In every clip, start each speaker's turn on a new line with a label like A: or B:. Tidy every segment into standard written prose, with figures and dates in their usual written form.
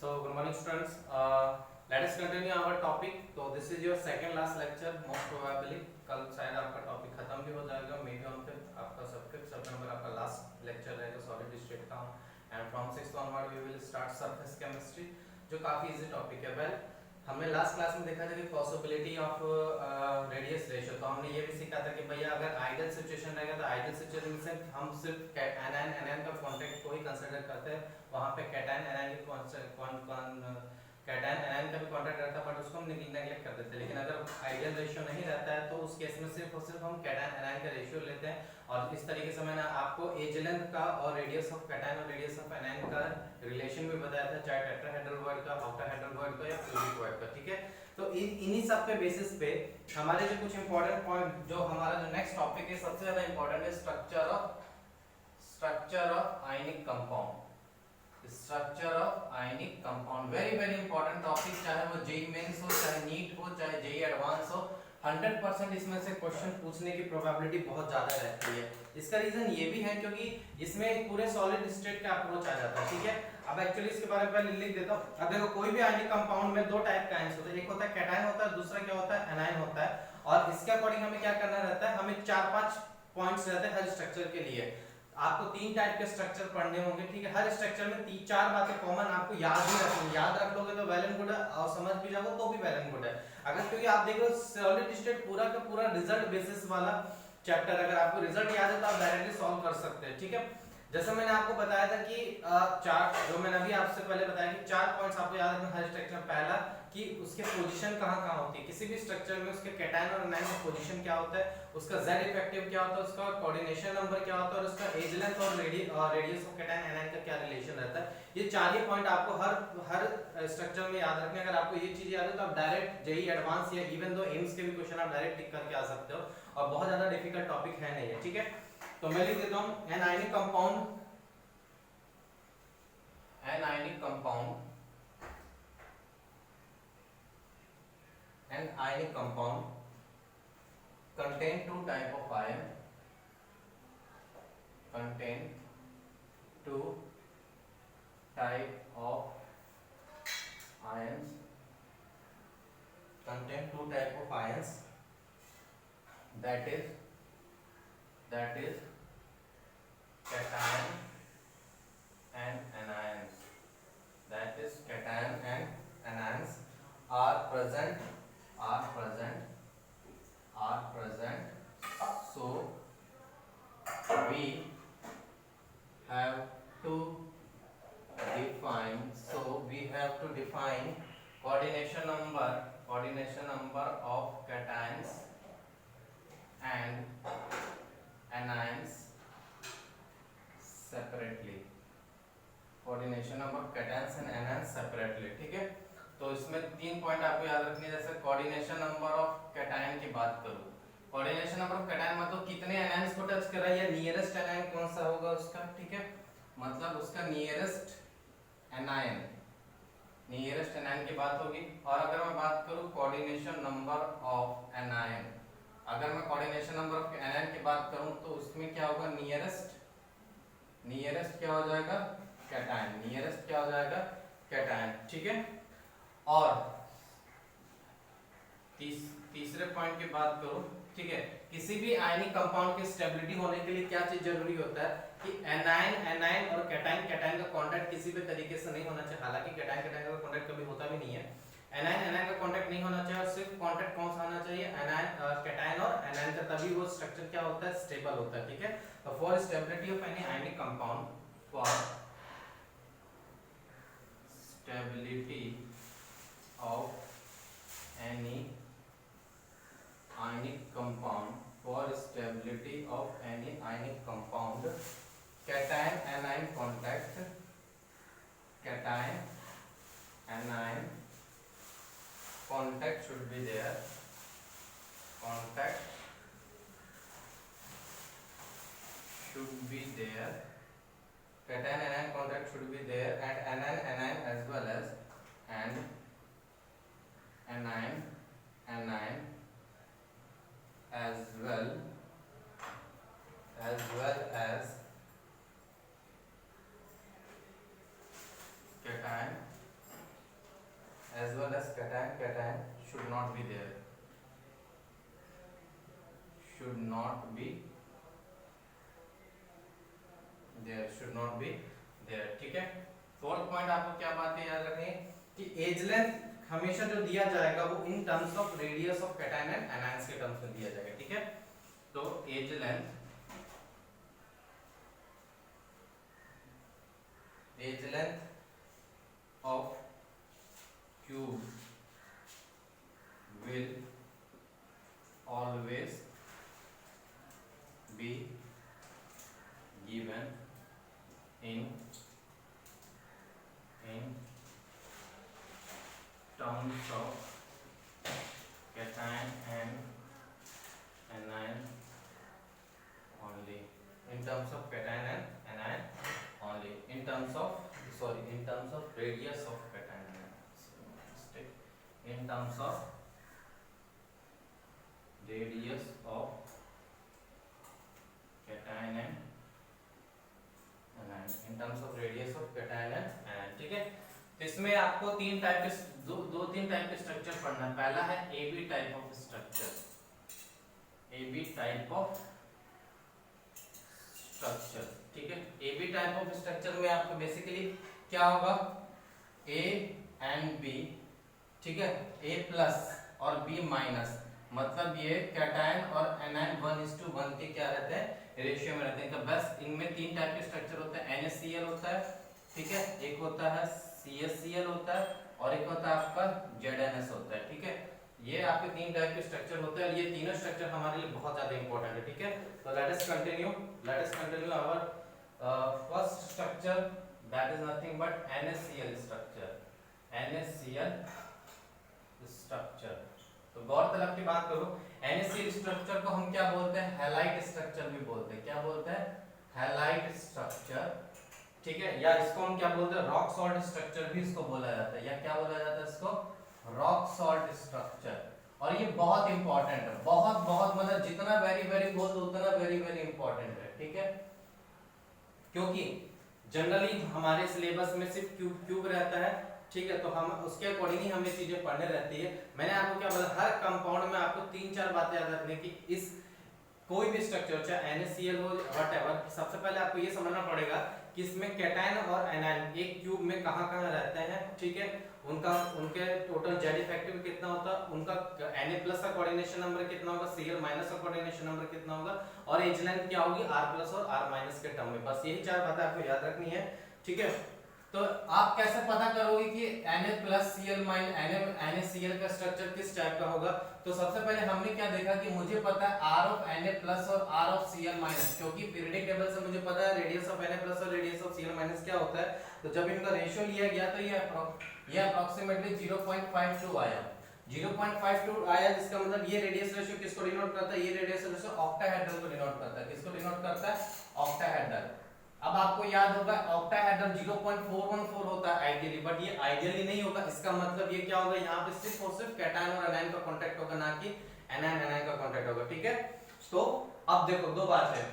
A: So, good morning, students. Let us continue our topic. So, this is your second last lecture. Most probably कल शायद आपका topic खत्म भी हो जाएगा. मे बी ऑन फिफ्थ आपका फिफ्थ सितंबर आपका लास्ट लेक्चर रहेगा सॉलिड स्टेट का. And from sixth onward we will start surface chemistry, जो काफी इजी टॉपिक है. वेल, हमने लास्ट क्लास में देखा था कि पॉसिबिलिटी ऑफ रेडियस रेशियो. तो हमने ये भी सीखा था कि भैया अगर आइडियल सिचुएशन रहेगा तो आइडियल सिचुएशन से हम सिर्फ एनायन एनायन का कांटेक्ट को ही कंसीडर करते हैं. वहां पे कैटायन एनायन के कैटायन एनायन का भी कांटेक्ट रहता है, बट उसको हम नेग्लेक्ट कर देते हैं. लेकिन अगर आइडियल रेशियो नहीं रहता है तो उस केस में सिर्फ और सिर्फ हम कैटायन एनायन का रेशियो लेते हैं. और इस तरीके से मैंने आपको एज लेंथ का और रेडियस ऑफ कैटायन और रेडियस ऑफ एनायन का रिलेशन भी बताया था, चाहे टेट्राहेड्रल वर्ड का, ऑक्टाहेड्रल वर्ड का या क्यूबिक वर्ड का. ठीक है, तो इन्हीं सब के बेसिस पे हमारे जो कुछ इंपॉर्टेंट पॉइंट, जो हमारा जो नेक्स्ट टॉपिक है सबसे ज्यादा इंपॉर्टेंट है structure of ionic compound. Structure of ionic compound very very important topic, चाहे वो जेईई मेंस हो, चाहे नीट हो, चाहे जेईई एडवांस हो. 100% इसमें से क्वेश्चन पूछने की प्रोबेबिलिटी बहुत ज्यादा रहती है. इसका रीजन ये भी है क्योंकि इसमें पूरे सॉलिड स्टेट का अप्रोच आ जाता है. ठीक है, अब एक्चुअली इसके बारे में पहले लिख देता हूं. अब देखो, कोई भी आयनिक कंपाउंड में दो टाइप का आयन्स होते हैं. एक होता है कैटायन होता है, दूसरा क्या होता है, एनायन होता है. और इसके अकॉर्डिंग हमें क्या करना रहता है, हमें 4-5 पॉइंट्स रहते हैं हर स्ट्रक्चर के लिए. आपको 3 टाइप के स्ट्रक्चर पढ़ने होंगे. ठीक है, हर स्ट्रक्चर में 3-4 बातें कॉमन आपको याद ही रखनी. याद रख लोगे तो वेल एंड गुड है, और समझ भी जाओगे तो भी वेल एंड गुड है. अगर क्योंकि आप देख रहे हो सॉलिड स्टेट पूरा का पूरा रिजल्ट बेसिस वाला चैप्टर, अगर आपको रिजल्ट याद है तो आप डायरेक्टली सॉल्व कर सकते हैं. ठीक है, जैसे मैंने आपको बताया था कि चार, जो मैंने अभी आपसे पहले बताया कि 4 पॉइंट्स आपको याद रखना हर स्ट्रक्चर. पहला कि उसके पोजीशन कहां-कहां होती है, किसी भी स्ट्रक्चर में उसके कैटायन और एनायन का पोजीशन क्या होता है, उसका Z इफेक्टिव क्या होता है, उसका कोऑर्डिनेशन नंबर क्या होता है, और उसका एज लेंथ और रेडियस ऑफ कैटायन एनायन का क्या रिलेशन रहता है. ये 4 ही पॉइंट आपको हर स्ट्रक्चर में याद रखने. अगर आपको ये चीज याद है तो आप डायरेक्ट जेईई एडवांस या इवन दो एम्स के भी क्वेश्चन आप डायरेक्ट टिक करके आ सकते हो, और बहुत ज्यादा डिफिकल्ट टॉपिक है नहीं है. ठीक है, तो मैं लिख देता हूं an ionic compound contain two type of ion, contain two type of ions, that is cation and anions. Are present. So we have to define coordination number of cations and anions separately. ठीक है, तो इसमें 3 point आपको याद रखने हैं. जैसे coordination number of cation की बात करूं, कोऑर्डिनेशन नंबर ऑफ कैटायन मतलब कितने एनायंस को टच कर रहा है, या नियरेस्ट एनायन कौन सा होगा उसका. ठीक है, मतलब उसका नियरेस्ट एनायन की बात होगी. और अगर मैं बात करूं कोऑर्डिनेशन नंबर ऑफ एनायन, अगर मैं कोऑर्डिनेशन नंबर ऑफ एनायन की बात करूं तो उसमें क्या होगा, नियरेस्ट क्या हो जाएगा, कैटायन. ठीक है, और तीसरे पॉइंट की बात करूं. ठीक है, किसी भी आयनिक कंपाउंड की स्टेबिलिटी होने के लिए क्या चीज जरूरी होता है कि एनायन और कैटायन का कांटेक्ट किसी भी तरीके से नहीं होना चाहिए. हालांकि कैटायन का कांटेक्ट कभी होता भी नहीं है. एनायन का कांटेक्ट नहीं होना चाहिए, और सिर्फ कांटेक्ट कौन सा होना चाहिए, कैटायन और एनायन का. तभी वो स्ट्रक्चर क्या होता है, स्टेबल होता है. ठीक है, तो for stability of any ionic compound, for stability of any ionic compound, cation anion contact should be there. Cation anion contact should be there, and anion as well as anion as well as cation as well as cation should not be there, should not be there, ठीक है। Fourth point आपको क्या बातें याद रखनी है कि as length हमेशा जो दिया जाएगा वो in terms of radius of cation and anions के टर्म्स में दिया जाएगा, ठीक है। तो edge length of cube will always be given in terms of cation and anion only, in terms of cation and anion only, in terms of radius of cation and anion, in terms of radius of cation and anion, in terms of radius of cation and anion, ठीक है। तो इसमें आपको तीन type के दो तीन type के स्ट्रक्चर पढ़ना है। पहला है AB type of structure, AB type of structure, ठीक है। AB टाइप ऑफ स्ट्रक्चर में आपको बेसिकली क्या होगा, A एंड B, ठीक है, A प्लस और B माइनस, मतलब ये कैटायन और एनायन 1:1 के क्या रहते हैं, रेशियो में रहते हैं। तो बस इनमें तीन टाइप के स्ट्रक्चर होते हैं, NaCl होता है, ठीक है, एक होता है CaCl होता है और एक होता है आपका ZnS होता है, ठीक है। ये आपके तीन टाइप के स्ट्रक्चर होते हैं और ये तीनों स्ट्रक्चर हमारे लिए बहुत ज्यादा इंपॉर्टेंट है, ठीक है। तो let us continue our first structure, that is nothing but NaCl structure, NaCl structure. तो गौरतलब की बात करूं, NaCl स्ट्रक्चर को हम क्या बोलते हैं, हैलाइड स्ट्रक्चर भी बोलते हैं। क्या बोलते हैं, हैलाइड स्ट्रक्चर, ठीक है। या इसको हम क्या बोलते हैं, रॉक सॉल्ट स्ट्रक्चर भी इसको बोला जाता है, या क्या बोला जाता है इसको, रॉक सॉल्ट स्ट्रक्चर। और ये बहुत इंपॉर्टेंट है, बहुत मतलब जितना वेरी बोल उतना वेरी इंपॉर्टेंट है, ठीक है। क्योंकि जनरली हमारे सिलेबस में सिर्फ क्यूब रहता है, ठीक है, तो हम उसके अकॉर्डिंग ही हमें चीजें पढ़ने रहती है। मैंने आपको क्या बोला, हर कंपाउंड में आपको 3-4 बातें याद रखनी कि इस कोई भी स्ट्रक्चर चाहे NaCl हो व्हाटएवर, सबसे पहले आपको ये समझना पड़ेगा कि इसमें कैटायन और एनायन एक क्यूब में कहां रहते हैं, ठीक है। उनके टोटल जेड इफेक्टिव कितना होता है, उनका Na+ का कोऑर्डिनेशन नंबर कितना होगा, Cl- का कोऑर्डिनेशन नंबर कितना होगा, और एज लेंथ क्या होगी R+ और R- के टर्म में। बस यही 4 बातें आपको याद रखनी है, ठीक है। तो आप कैसे पता करोगे कि Na+Cl- NaCl का स्ट्रक्चर किस टाइप का होगा। तो सबसे पहले हमने क्या देखा कि मुझे पता है R of Na+ और R of Cl-, क्योंकि पीरियोडिक टेबल से मुझे पता है रेडियस ऑफ Na+ और रेडियस ऑफ Cl- क्या होता है। तो जब इनका रेशियो लिया गया तो ये अप्रोक्सीमेटली 0.52 आया, 0.52 आया, जिसका मतलब ये रेडियस रेशियो किसको डिनोट करता है, ये रेडियस रेशियो ऑक्टाहेड्रल को डिनोट करता है। किसको डिनोट करता है, ऑक्टाहेड्रल। अब आपको याद होगा ऑक्टाहेड्रल 0.414 होता है आइडियली, बट ये आइडियली नहीं होगा। इसका मतलब ये क्या होगा, यहाँ पे सिर्फ और सिर्फ कैटायन और एनायन का कांटेक्ट होगा, ना कि एनायन का कांटेक्ट होगा, ठीक है। तो अब देखो दो बात है,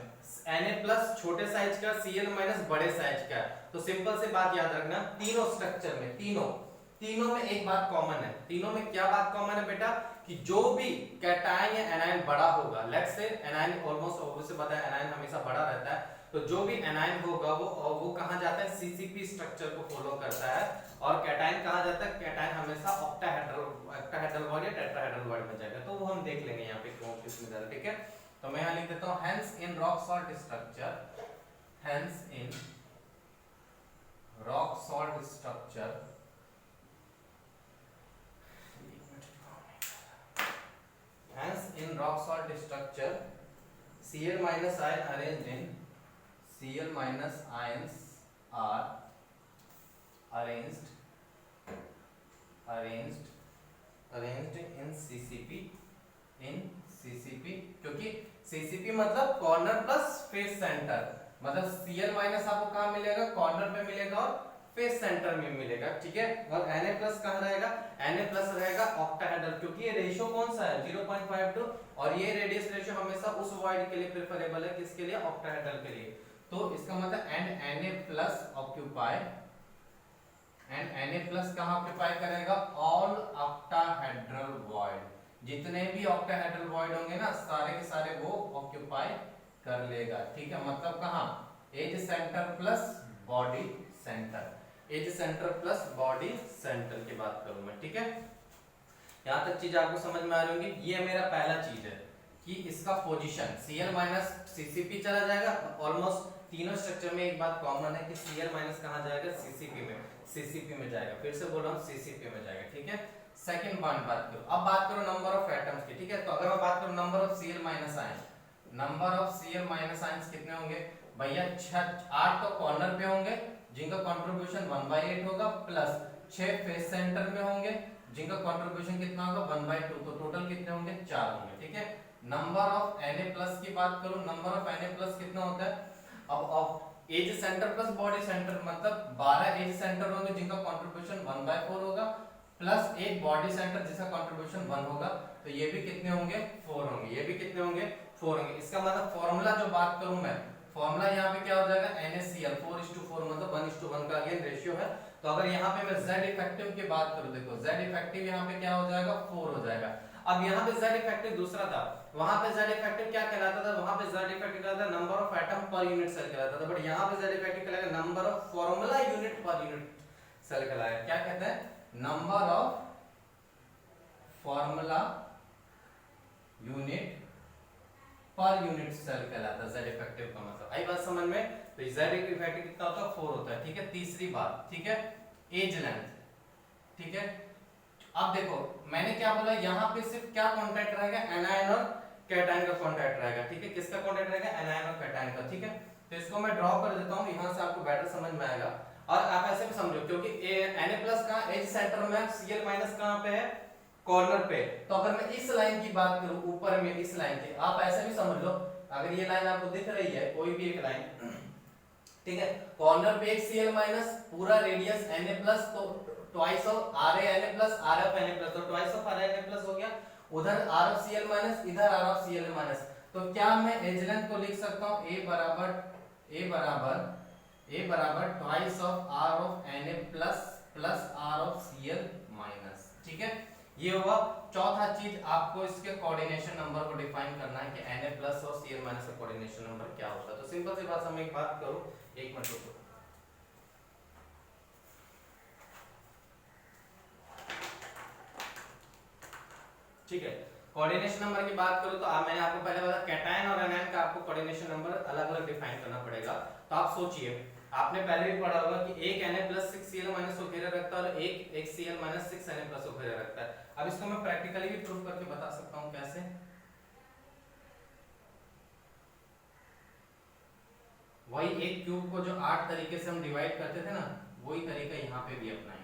A: Na+ छोटे साइज का, Cl- बड़े साइज का। तो सिंपल से बात याद रखना, तीनों स्ट्रक्चर में तीनों में एक बात कॉमन है। तीनों में क्या बात कॉमन है बेटा, कि जो भी कैटायन या एनायन बड़ा होगा, let's say anion almost obviously पता है एनायन हमेशा बड़ा रहता है, तो जो भी एनायन होगा वो कहां जाता है, CCP स्ट्रक्चर को फॉलो करता है। और कैटायन कहां जाता है, कैटायन हमेशा ऑक्टाहेड्रल बॉन्ड या टेट्राहेड्रल बॉन्ड में जाएगा। तो वो हम देख लेंगे यहाँ पे क्यों किसमें जाता है, ठीक है। तो मैं यहाँ लिख देता हूँ, hence in rock salt structure Hence in rock salt structure, Cl- ion arranged in Cl- ions are arranged in CCP, क्योंकि CCP मतलब कॉर्नर प्लस फेस सेंटर, मतलब Cl- आपको कहाँ मिलेगा, कॉर्नर पे मिलेगा और फेस सेंटर में मिलेगा, ठीक है। और Na+ कहाँ रहेगा, Na+ रहेगा ऑक्टाहेड्रल, क्योंकि ये रेशियो कौन सा है 0.52, और ये रेडियस रेशियो हमेशा उस वॉइड के लिए प्रेफरेबल है, किसके लिए, ऑक्टाहेड्रल के लिए। तो इसका मतलब Na+ ऑक्यूपाई एंड Na+ कहाँ ऑक्यूपाई करेगा? ऑल ऑक्टाहेड्रल वॉइड, जितने भी ऑक्टाहेड्रल वॉइड होंगे ना सारे के सारे वो ऑक्यूपाई कर लेगा। ठीक है, मतलब कहाँ? Edge centre plus body centre, edge centre plus body centre की बात करूं मैं। ठीक है, यहां तक चीज आपको समझ में आ रही होगी। ये मेरा पहला चीज है कि इसका पोजीशन Cl माइनस CCP चला जाएगा। ऑलमोस्ट तीनों स्ट्रक्चर में एक बात कॉमन है कि Cl माइनस कहां जाएगा? CCP में जाएगा। फिर से बोल रहा हूं CCP में जाएगा। ठीक है, सेकंड पॉइंट बात करो। अब बात करो नंबर ऑफ एटम्स की। ठीक है, तो अगर मैं बात करूं number of Cl minus ion, number of Cl minus ions कितने होंगे भैया? 8 तो कॉर्नर पे होंगे जिनका कंट्रीब्यूशन 1/8 होगा, प्लस 6 फेस सेंटर में होंगे जिनका कंट्रीब्यूशन कितना होगा? 1/2। तो टोटल कितने होंगे? 4 होंगे। ठीक है, नंबर ऑफ Na+ की बात करूं, नंबर ऑफ Na+ कितना होता है? अब edge centre plus body centre, मतलब 12 एज सेंटर होंगे जिनका कंट्रीब्यूशन 1/4 होगा, प्लस एक बॉडी सेंटर जिसका कंट्रीब्यूशन 1 होगा। तो ये भी कितने होंगे? 4 होंगे। ये भी कितने होंगे? 4 होंगे। इसका मतलब फॉर्मूला जो बात करूं मैं, फॉर्मूला यहाँ पे क्या हो जाएगा? NaCl 4:4, मतलब 1:1 का अगेन रेशियो है। तो अगर यहाँ पे मैं Z इफेक्टिव की बात करूं, देखो Z इफेक्टिव यहाँ पे क्या हो जाएगा? 4 हो जाएगा। अब यहाँ पे Z इफेक्टिव दूसरा था, वहां पे Z इफेक्टिव क्या कहलाता था? वहां पे Z इफेक्टिव कहलाता था number of atom per unit cell कहलाता था, बट यहाँ पे Z इफेक्टिव कहलाएगा number of formula unit per unit cell कहलाएगा। क्या कहते हैं? Number of formula unit per unit cell कहलाता है Z इफेक्टिव का मतलब। आई बात समझ में? तो Z इफेक्टिव कितना होता है? 4 होता है। ठीक है, तीसरी बात, ठीक है, एज लेंथ। ठीक है, अब देखो मैंने क्या बोला, यहाँ पे सिर्फ क्या कांटेक्ट रहेगा? एनायन और कैटायन का कांटेक्ट रहेगा। ठीक है, किसका कांटेक्ट रहेगा? एनायन और कैटायन का। ठीक है, तो इसको मैं ड्रॉ कर देता हूँ, यहाँ से आपको बेटर समझ में आएगा। और आप ऐसे भी समझो, क्योंकि Na+ का एज सेंटर में, Cl- कहाँ पे है? कॉर्नर पे। तो अगर मैं इस लाइन की बात करूं, ऊपर में इस लाइन की, आप ऐसे भी समझ लो, अगर ये लाइन आपको दिख रही है, कोई भी एक लाइन, ठीक है, कॉर्नर पे एक Cl- पूरा रेडियस Na+, तो twice of Ra Na+, R of Na+, तो ट्वाइस ऑफ Ra Na+ हो गया। उधर R of Cl-, इधर R of Cl-, तो क्या मैं एज लेंथ को लिख सकता हूं? A बराबर twice of R of Na+ plus R of Cl-। ठीक है, ये हुआ। चौथा चीज आपको इसके कोऑर्डिनेशन नंबर को डिफाइन करना है कि Na+ और Cl- का कोऑर्डिनेशन नंबर क्या होता है। तो सिंपल सी बात, हम एक बात करो, एक मिनट रुको। ठीक है, कोऑर्डिनेशन नंबर की बात करूं तो मैंने आपको पहले बताया कैटायन और एनायन का आपको कोऑर्डिनेशन नंबर अलग अलग डिफाइन करना पड़ेगा। तो आप सोचिए, आपने पहले भी पढ़ा होगा कि एक Na+ 6 Cl- को घेरे रखता है और एक Cl- 6 Na+ को घेरे रखता है। अब इसको मैं प्रैक्टिकली भी प्रूफ करके बता सकता हूं। कैसे? वही एक क्यूब को जो 8 तरीके से हम डिवाइड करते थे ना, वही तरीका यहाँ पे भी अपनाएंगे।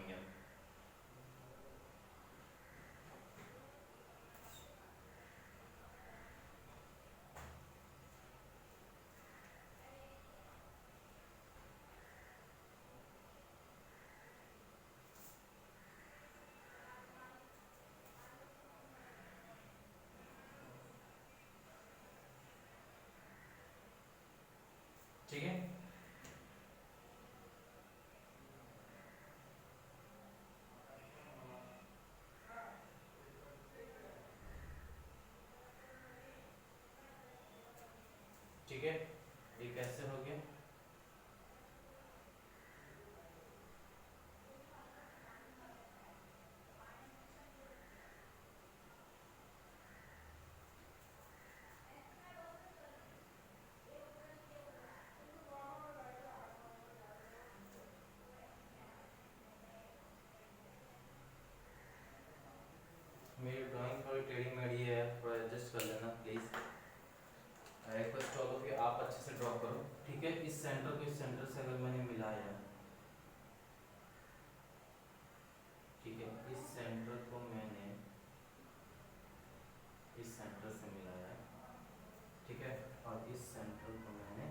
A: ठीक है, ठीक है, ये कैसे हो गया? मेरी ड्राइंग थोड़ी टेढ़ी मेढ़ी है, थोड़ा एडजस्ट कर लेना please. Request all of you, आप अच्छे से ड्रॉ करो। ठीक है, इस सेंटर को इस सेंटर से अगर मैंने मिलाया, ठीक है, इस सेंटर को मैंने इस सेंटर से मिलाया, ठीक है, और इस सेंटर को मैंने,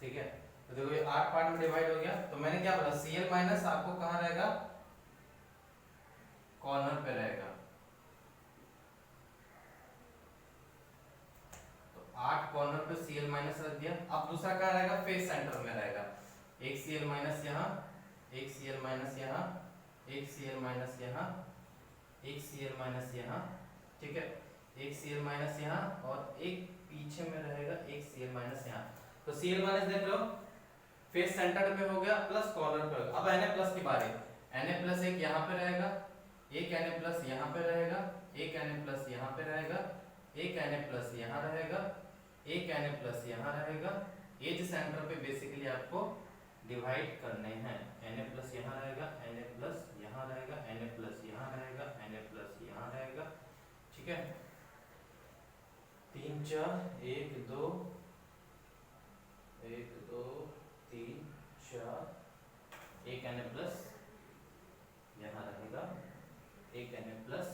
A: ठीक है, तो देखो ये 8 पार्ट में डिवाइड हो गया। तो मैंने क्या बोला? Cl- आपको कहाँ रहेगा? कॉर्नर पे रहेगा। कॉर्नर पे Cl माइनस रख दिया। अब दूसरा क्या रहेगा, फेस सेंटर में रहेगा, एक Cl माइनस यहाँ, एक Cl माइनस यहाँ, एक Cl माइनस यहाँ, एक Cl माइनस यहाँ, ठीक है, एक Cl माइनस यहाँ और एक पीछे में रहेगा एक Cl माइनस यहाँ। तो Cl माइनस देख लो फेस सेंटर पे हो गया प्लस कॉर्नर पे हो गया। अब Na प्लस की बारी, Na प्लस एक यहाँ पे रहेगा, एक Na प्लस यहाँ पे रहेगा, एक Na प्लस यहाँ पे रहेगा, एक Na प्लस यहाँ रहेगा, एक Na प्लस यहाँ रहेगा। एज सेंटर पे बेसिकली आपको डिवाइड करने हैं। Na प्लस यहाँ रहेगा, Na प्लस यहाँ रहेगा, Na प्लस यहाँ रहेगा, Na प्लस यहाँ रहेगा, ठीक है। 3 4 1 2 1 2 3 4, एक Na प्लस यहाँ रहेगा, एक Na प्लस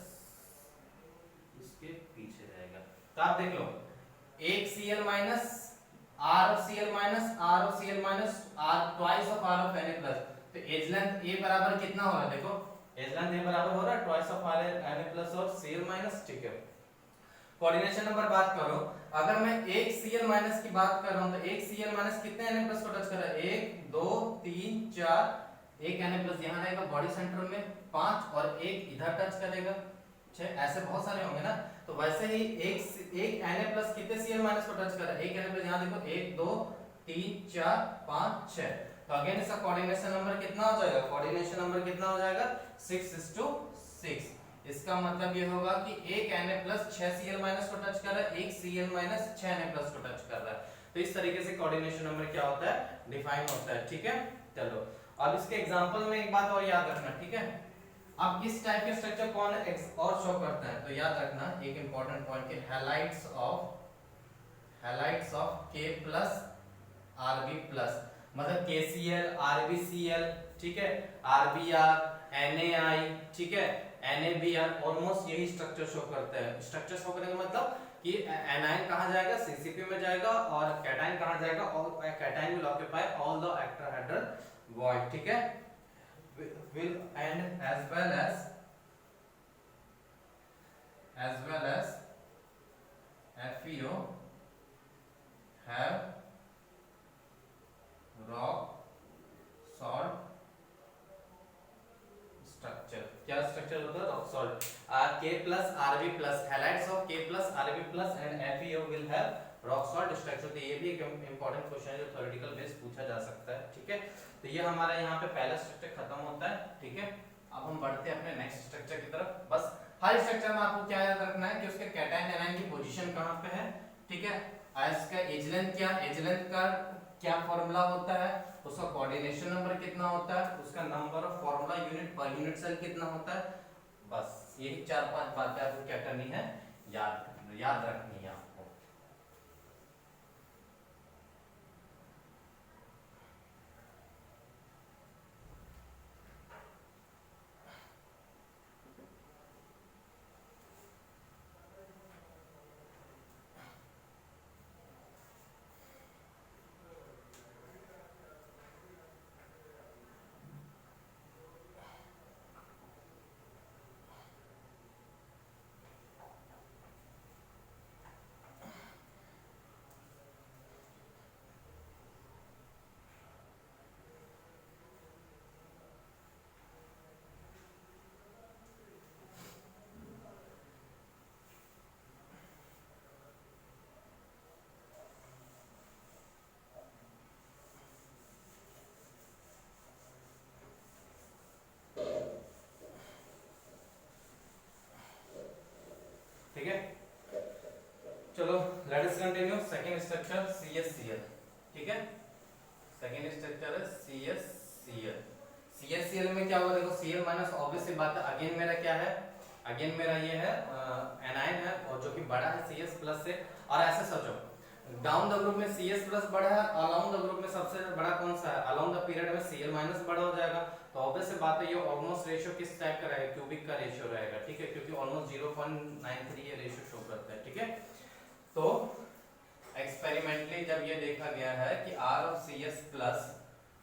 A: इसके पीछे रहेगा। तो आप देख लो एक Cl minus R of Cl minus R of Cl minus R twice of R of Na plus. तो एज लेंथ A बराबर कितना हो रहा है, देखो एज लेंथ A बराबर हो रहा है twice of R Na plus और Cl माइनस, ठीक है। कोऑर्डिनेशन नंबर बात करो, अगर मैं एक Cl माइनस की बात कर रहा हूं तो एक Cl माइनस कितने Na प्लस को टच कर रहा है, 1 2 3 4, एक Na प्लस यहां रहेगा बॉडी सेंटर में 5 और एक इधर टच करेगा 6, ऐसे बहुत सारे होंगे ना। तो वैसे ही एक Na प्लस कितने Cl माइनस को टच कर रहा है, एक Na प्लस यहां देखो 1 2 3 4 5 6। तो अगेन इसका कोऑर्डिनेशन नंबर कितना हो जाएगा, कोऑर्डिनेशन नंबर कितना हो जाएगा 6:6। इसका मतलब ये होगा कि एक Na प्लस 6 Cl माइनस को टच कर रहा है, एक Cl माइनस 6 Na प्लस को टच कर रहा है। तो इस तरीके से कोऑर्डिनेशन नंबर क्या होता है, डिफाइन होता है, ठीक है। चलो अब इसके एग्जांपल में एक बात और याद रखना, ठीक है। अब इस टाइप के स्ट्रक्चर कौन और शो करता है, तो याद रखना एक इंपॉर्टेंट पॉइंट के halides of K plus Rb plus, मतलब KCl RbCl, ठीक है, RbR NaI, ठीक है, NaBr, ऑलमोस्ट यही स्ट्रक्चर शो करते हैं। स्ट्रक्चर शो करने का मतलब कि एनायन कहां जाएगा, CCP में जाएगा और कैटायन कहां जाएगा, और cation will occupy all the octahedral void, ठीक है, will and as well as FeO have rock salt structure. क्या स्ट्रक्चर होता है, rock salt. K plus Rb plus, halides of K plus Rb plus and FeO will have rock salt structure. तो ये भी एक important question है जो theoretical base पूछा जा सकता है, ठीक है। तो ये हमारा यहाँ पे पहला स्ट्रक्चर खत्म होता है, ठीक है। अब हम बढ़ते हैं अपने नेक्स्ट स्ट्रक्चर की तरफ। बस हर स्ट्रक्चर में आपको क्या याद रखना है कि उसके कैटायन एनायन की पोजीशन कहाँ पे है, ठीक है। इसका एज लेंथ क्या, एज लेंथ का क्या फॉर्मूला होता है, उसका कोऑर्डिनेशन नंबर कितना होता है, उसका number of formula unit per unit cell कितना होता है। बस यही 4-5 बातें आपको क्या करनी है, याद रखनी है आपको। ठीक है, चलो late us continue. Second structure CSCl, ठीक है। सेकंड स्ट्रक्चर है CSCl। CSCl में क्या होगा, देखो Cl माइनस ऑब्वियस सी बात है, अगेन मेरा क्या है, अगेन मेरा ये है एनायन है और जो कि बड़ा है CS प्लस से। और ऐसे सोचो डाउन द ग्रुप में CS प्लस बड़ा है, अलोंग द ग्रुप में सबसे बड़ा कौन सा है, अलोंग द पीरियड में Cl माइनस बड़ा हो जाएगा। तो ऑब्वियस सी बात है ये ऑलमोस्ट रेशियो किस टाइप का रहेगा, क्यूबिक का रेशियो रहेगा, ठीक है, क्योंकि ऑलमोस्ट 0.93 ये रेशियो शो करता है, ठीक है। तो एक्सपेरिमेंटली जब ये देखा गया है कि R of CS प्लस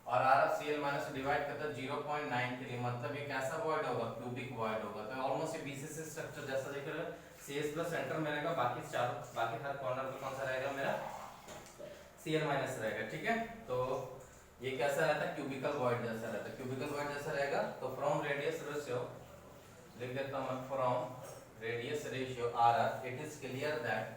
A: और R of Cl minus divide करता है 0.93, मतलब ये कैसा वॉइड होगा, क्यूबिक वॉइड होगा। तो ऑलमोस्ट ये BCC स्ट्रक्चर जैसा दिख रहा है, CS प्लस सेंटर में रहेगा, बाकी हर कॉर्नर पे कौन सा रहेगा मेरा Cl माइनस रहेगा, ठीक है। तो ये कैसा रहता है, क्यूबिकल वॉइड जैसा रहता है, क्यूबिकल वॉइड जैसा रहेगा। तो फ्रॉम रेडियस रेशियो लिख देता हूं, from radius ratio r r, it is clear that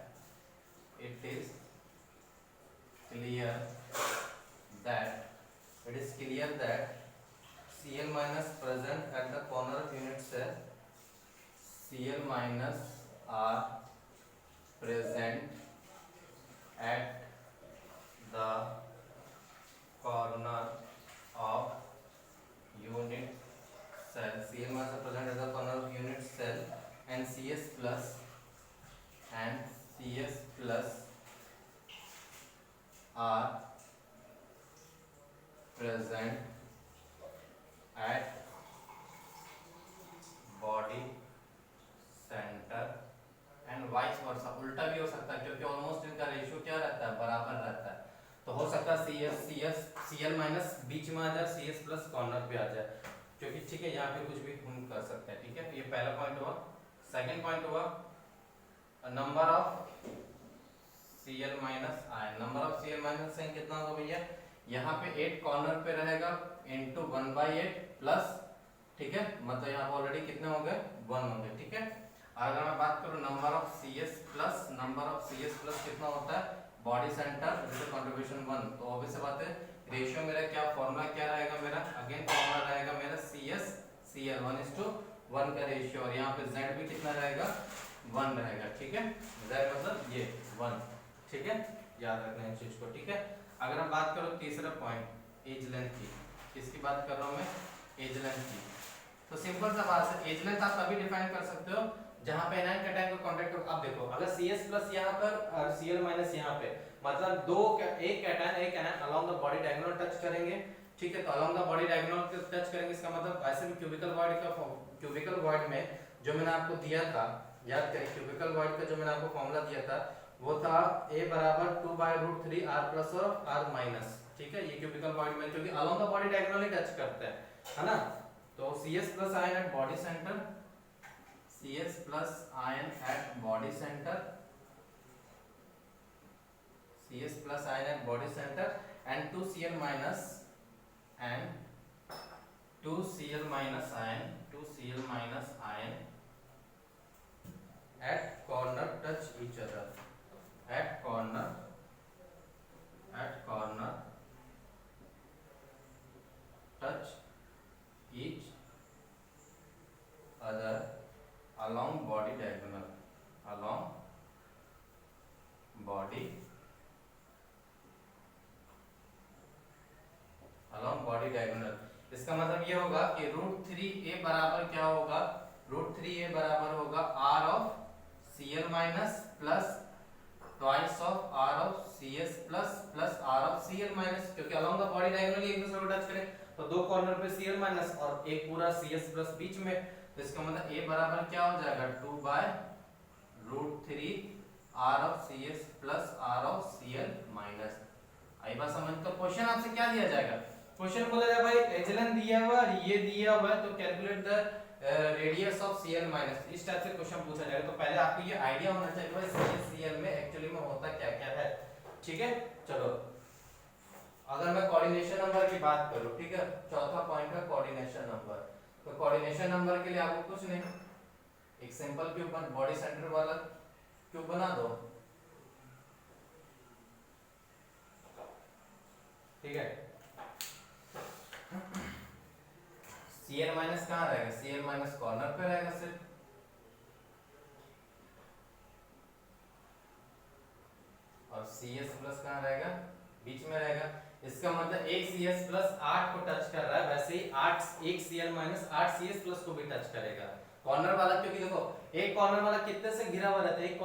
A: Cl minus present at the corner of unit cell, Cl minus are present at the corner of unit cell, Cl minus are present at the corner of unit cell, and Cs plus are present at body center and vice versa, उल्टा भी हो सकता है क्योंकि almost इनका ratio क्या रहता है, बराबर रहता है। तो हो सकता है Cl माइनस बीच में आ जाए, Cs प्लस कॉर्नर पे आ जाए, क्योंकि ठीक है यहाँ पे कुछ भी हम कर सकते हैं, ठीक है। ये पहला पॉइंट हुआ। सेकंड पॉइंट हुआ number of Cl minus ion, number of Cl minus ion कितना होगा भैया, यहाँ पे 8 कॉर्नर पे रहेगा इनटू 1/8 प्लस, ठीक है, मतलब यहाँ पे ऑलरेडी कितने हो गए, 1 होंगे, ठीक है। अगर मैं बात करूँ number of Cs plus, number of Cs plus कितना होता है, बॉडी सेंटर विद कंट्रीब्यूशन 1, तो ऑब्वियस बात है रेशियो मेरा क्या, फॉर्मूला क्या रहेगा मेरा, अगेन फॉर्मूला रहेगा मेरा Cs Cl 1:1 का रेशियो, और यहाँ पे Z भी कितना रहेगा, 1 रहेगा, ठीक है। Z मतलब ये 1, ठीक है, याद रखना है इस चीज को, ठीक है। अगर हम बात करो तीसरा पॉइंट एज लेंथ की, किसकी बात कर रहा हूँ मैं, एज लेंथ की। तो सिंपल सा बात है, एज लेंथ आप तभी डिफाइन कर सकते हो जहां पे एनायन कैटायन का कांटेक्ट हो। अब देखो अगर Cs प्लस यहाँ पर और Cl माइनस यहाँ पे, मतलब एक कैटायन एक anion along the body diagonal touch करेंगे, ठीक है। तो along the body diagonal touch करेंगे, इसका मतलब वैसे भी क्यूबिकल वॉइड में जो मैंने आपको दिया था, याद करें क्यूबिकल वॉइड का जो मैंने आपको फॉर्मूला दिया था वो था A बराबर 2/√3 r प्लस और r माइनस, ठीक है। ये क्यूबिकल वॉइड में क्योंकि along the body diagonally touch करते हैं, है ना। तो Cs plus ion at body centre, Cs plus ion at body centre, Cs plus ion at body centre and 2Cl minus ion at corner touch each other, at corner touch each other along body diagonal, इसका मतलब ये होगा कि √3a बराबर क्या होगा, √3a बराबर होगा r of Cl minus plus twice of r of Cs plus r of Cl minus, क्योंकि अलोंग द बॉडी डायगोनली एक दूसरे को टच करें, तो दो कॉर्नर पे Cl माइनस और एक पूरा Cs प्लस बीच में, तो इसका मतलब a बराबर क्या हो जाएगा, 2/√3 r of Cs plus r of Cl minus. आई बात समझ। तो क्वेश्चन आपसे क्या दिया जाएगा, क्वेश्चन बोला जाए भाई एज लेंथ दिया हुआ है, ये दिया हुआ है, तो calculate the radius of Cl minus, इस टाइप से क्वेश्चन पूछा जाएगा। तो पहले आपको ये आइडिया होना चाहिए भाई Cl में एक्चुअली में होता क्या क्या है, ठीक है। चलो अगर मैं कोऑर्डिनेशन नंबर की बात करूं, ठीक है, चौथा पॉइंट है कोऑर्डिनेशन नंबर। तो कोऑर्डिनेशन नंबर के लिए आपको कुछ नहीं, एक सिंपल क्यूब बॉडी सेंटर वाला क्यूब बना दो, ठीक है। Cl माइनस कहाँ रहेगा, Cl माइनस कॉर्नर पे रहेगा सिर्फ, और Cs प्लस कहाँ रहेगा, बीच में रहेगा। इसका मतलब एक Cs प्लस 8 को टच कर रहा है, वैसे ही 8 एक Cl माइनस 8 Cs प्लस को भी टच करेगा कॉर्नर वाला, क्योंकि देखो एक कॉर्नर वाला कितने से घिरा हुआ रहता है, एक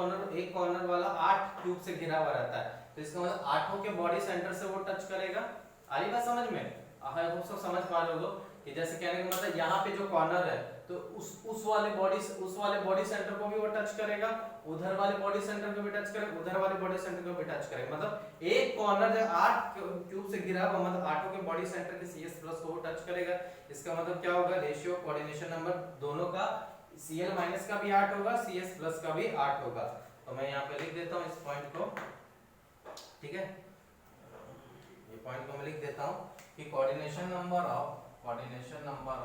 A: कॉर्नर वाला 8 क्यूब से घिरा हुआ रहता है, तो इसका मतलब 8 के बॉडी सेंटर से वो टच करेगा। आ रही बात समझ में, आई होप सो समझ पा रहे हो कि जैसे कहने का मतलब यहाँ पे जो कॉर्नर है तो उस वाले बॉडी सेंटर को भी वो टच करेगा, उधर वाले बॉडी सेंटर को भी टच करेगा, उधर वाले बॉडी सेंटर को भी टच करेगा। मतलब एक कॉर्नर जो 8 क्यूब से घिरा हुआ, मतलब 8 के बॉडी सेंटर के Cs प्लस को वो टच करेगा। इसका मतलब क्या होगा, रेशियो कोऑर्डिनेशन नंबर दोनों का Cl माइनस का भी 8 होगा, Cs प्लस का भी 8 होगा। तो मैं यहाँ पे लिख देता हूँ इस पॉइंट को, ठीक है। पॉइंट को मैं लिख देता हूँ कि coordination number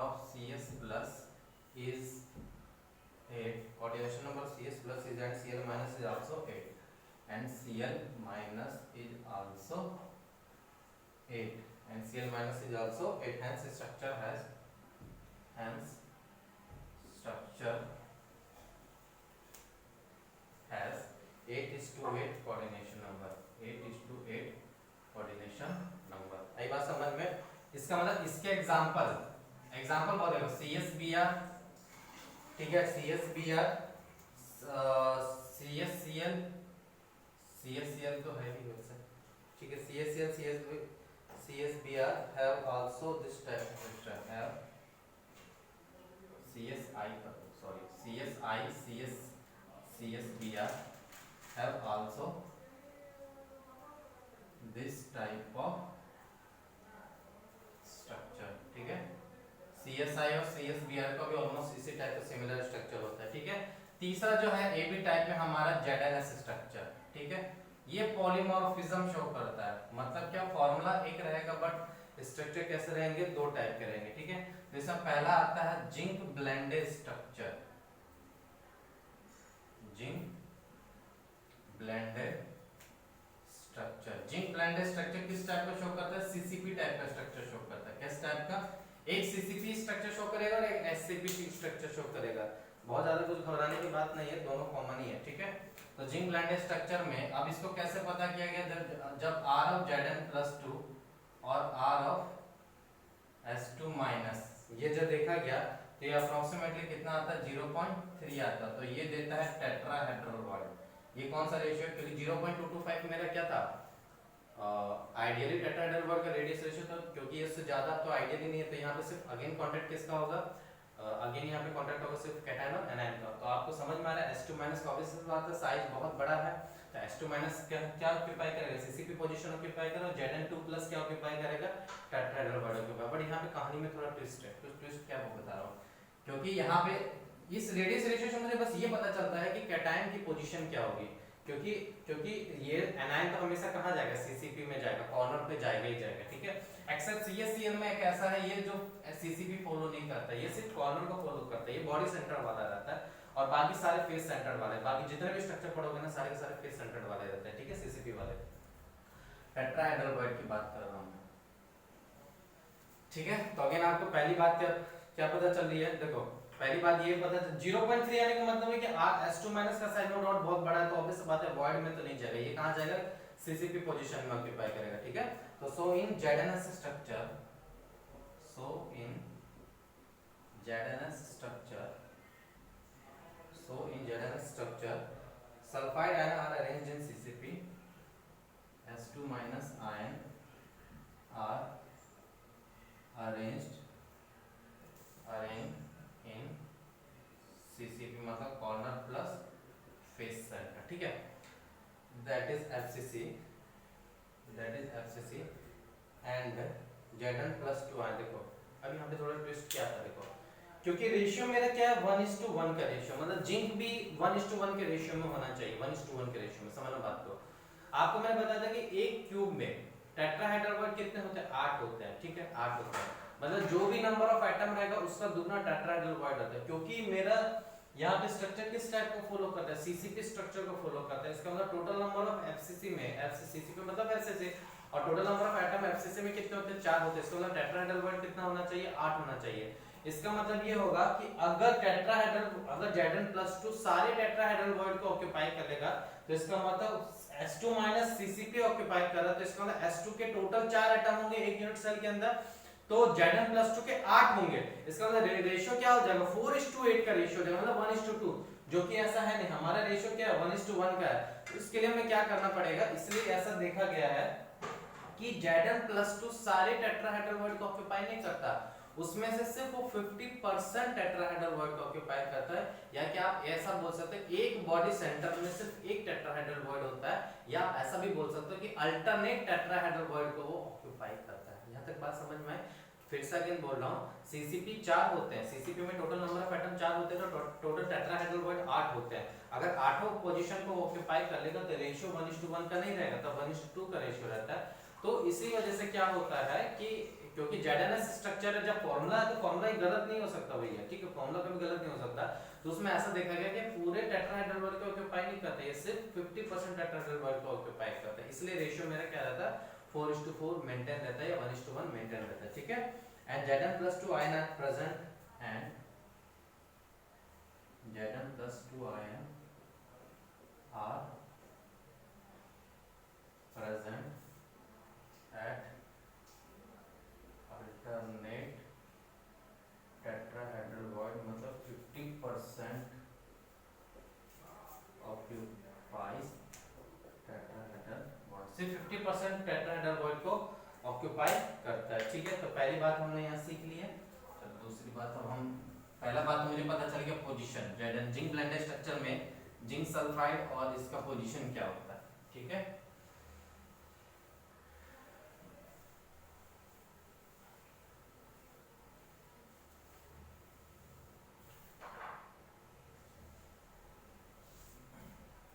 A: of CS plus is 8, coordination number of CS plus is and CL minus is also 8, and CL minus is also 8, and CL minus is also 8. Hence structure has 8:8 coordination number, 8:8 coordination number. आई बात समझ में? इसका मतलब इसके example बहुत देखो, CSBR, ठीक है, CSBR, CSCL तो है ही वैसे, ठीक है, CSCL, CSBR have also this type of structure, have CSBR have also this type of structure, ठीक है। CSI और CSBR का भी ऑलमोस्ट इसी टाइप का सिमिलर स्ट्रक्चर होता है, ठीक है। तीसरा जो है AB टाइप में हमारा ZNS स्ट्रक्चर, ठीक है। ये पॉलीमॉर्फिज्म शो करता है, मतलब क्या, फॉर्मूला एक रहेगा बट स्ट्रक्चर कैसे रहेंगे, दो टाइप के रहेंगे, ठीक है। जैसे पहला आता है zinc blended structure, zinc blended structure किस टाइप का शो करता है, CCP टाइप का स्ट्रक्चर शो करता है। किस टाइप का, एक CCP स्ट्रक्चर शो करेगा और एक SCP स्ट्रक्चर शो करेगा। बहुत ज्यादा कुछ घबराने की बात नहीं है, दोनों कॉमन ही है, ठीक है। तो जिंक ब्लेंडेड स्ट्रक्चर में अब इसको कैसे पता किया गया, जब R ऑफ Zn+2 और R ऑफ S2 माइनस ये जब देखा गया तो ये अप्रोक्सीमेटली कितना आता है, 0.3 आता है। तो ये देता है टेट्राहेड्रल वर्ड। ये कौन सा रेशियो है, क्योंकि 0.225 मेरा क्या था, आइडियली टेट्राहेड्रल वर्ड का रेडियस रेशियो था, क्योंकि इससे ज्यादा तो आइडियली नहीं है। तो यहाँ पे सिर्फ अगेन कांटेक्ट किसका होगा, अगेन यहाँ पे कांटेक्ट होगा सिर्फ कैटायन और एनायन का। तो आपको समझ में आ रहा है S2 माइनस का ऑब्वियस बात है, साइज बहुत बड़ा है, तो S2 माइनस क्या ऑक्यूपाई करेगा, CCP पोजीशन ऑक्यूपाई करेगा, Zn2+ क्या ऑक्यूपाई करेगा, टेट्राहेड्रल वर्ड ऑक्यूपाई। बट यहाँ पे कहानी में थोड़ा ट्विस्ट है, तो ट्विस्ट क्या वो बता रहा हूँ, क्योंकि यहाँ पे इस रेडियस रेशियो से मुझे बस ये पता चलता है कि कैटायन की पोजीशन क्या होगी, क्योंकि ये एनायन तो हमेशा कहाँ जाएगा, CCP में जाएगा, कॉर्नर पे जाएगा ही जाएगा, ठीक है। एक्सेप्ट CSCL में एक ऐसा है, ये जो CCP फॉलो नहीं करता, ये सिर्फ कॉर्नर को फॉलो करता है, ये बॉडी सेंटर वाला रहता है, और बाकी सारे फेस सेंटर वाले, बाकी जितने भी स्ट्रक्चर पढ़ोगे ना सारे के सारे फेस सेंटर वाले रहते हैं, ठीक है, CCP वाले। टेट्राहेड्रल वर्ड की बात कर रहा हूँ, ठीक है। तो अगेन आपको पहली बात क्या पता चल रही है, देखो पहली बात ये पता, 0.3 आने का मतलब है कि S2 माइनस का साइड नोड बहुत बड़ा है, तो ऑब्वियस बात है वॉइड में तो नहीं जाएगा, ये कहां जाएगा, CCP पोजीशन में ऑक्यूपाई करेगा, ठीक है। तो सो इन ZNS structure sulfide ion are arranged in CCP, S2 minus ion are arranged in CCP मतलब कॉर्नर प्लस फेस सेंटर, ठीक है, that is FCC and Zn+2 आए। देखो अब यहाँ पे थोड़ा ट्विस्ट क्या था, देखो क्योंकि रेशियो मेरा क्या है 1:1 का रेशियो, मतलब जिंक भी 1:1 के रेशियो में होना चाहिए, 1:1 के रेशियो में, समझ लो बात को। आपको मैंने बताया था कि एक क्यूब में टेट्राहेड्रल वर्ड कितने होते हैं, 8 होते हैं, ठीक है, 8 होते हैं, मतलब जो भी नंबर ऑफ एटम रहेगा उसका दुगना टेट्राहेड्रल वर्ड होता है। क्योंकि मेरा यहाँ पे स्ट्रक्चर किस टाइप को फॉलो करता है, CCP स्ट्रक्चर को फॉलो करता है, इसका मतलब टोटल नंबर ऑफ FCC में, CCP मतलब FCC, और total number of atom FCC में कितने होते हैं, 4 होते हैं, इसका मतलब टेट्राहेड्रल वर्ड कितना होना चाहिए, 8 होना चाहिए। इसका मतलब ये होगा कि अगर Zn+2 सारे टेट्राहेड्रल वर्ड को ऑक्यूपाई करेगा, तो इसका मतलब S2 माइनस CCP ऑक्यूपाई कर रहा है, तो इसका मतलब S2 के टोटल 4 एटम होंगे एक यूनिट सेल के अंदर, तो Zn+2 के 8 होंगे, इसका मतलब रेशियो क्या हो जाएगा, 4:8 का रेशियो हो जाएगा, मतलब 1:2, जो कि ऐसा है नहीं, हमारा रेशियो क्या है 1:1 का है। तो इसके लिए हमें क्या करना पड़ेगा, इसलिए ऐसा देखा गया है कि Zn+2 सारे टेट्राहेड्रल वर्ड को ऑक्यूपाई नहीं करता, उसमें से सिर्फ वो 50% टेट्राहेड्रल वर्ड को ऑक्यूपाई करता है, या क्या आप ऐसा बोल सकते हैं एक बॉडी सेंटर में सिर्फ एक टेट्राहेड्रल वर्ड होता है, या ऐसा भी बोल सकते हो कि अल्टरनेट टेट्राहेड्रल वर्ड को वो ऑक्यूपाई करता है। यहाँ तक बात समझ में आए? फिर से अगेन बोल रहा हूँ, CCP 4 होते हैं, CCP में टोटल नंबर ऑफ एटम 4 होते हैं, तो टोटल टेट्राहेड्रल वर्ड 8 होते हैं। अगर 8 पोजीशन को ऑक्यूपाई कर लेगा तो रेशियो 1:1 का नहीं रहेगा, तो 1:2 का रेशियो रहता है। तो इसी वजह से क्या होता है कि क्योंकि ZNS स्ट्रक्चर है, जब फॉर्मूला है तो फॉर्मूला ही गलत नहीं हो सकता भैया, ठीक है, फॉर्मूला कभी गलत नहीं हो सकता। तो उसमें ऐसा देखा गया कि पूरे टेट्राहेड्रल बॉडी को ऑक्यूपाई नहीं करते, ये सिर्फ 50% टेट्राहेड्रल बॉडी को ऑक्यूपाई करते हैं, इसलिए रेशियो मेरा क्या रहता है 4:4 मेंटेन रहता है या 1:1 मेंटेन रहता है, ठीक है। And Zn+2 ion are present and Zn+2 ion are present at alternate tetrahedral void, मतलब 50% occupies tetrahedral void, सिर्फ 50% tetrahedral void को ऑक्यूपाई करता है, ठीक है। तो पहली बात हमने यहाँ सीख ली है। चलो दूसरी बात, अब हम पहला बात तो मुझे पता चल गया position, Zn zinc blended structure में जिंक सल्फाइड और इसका पोजीशन क्या होता है, ठीक है।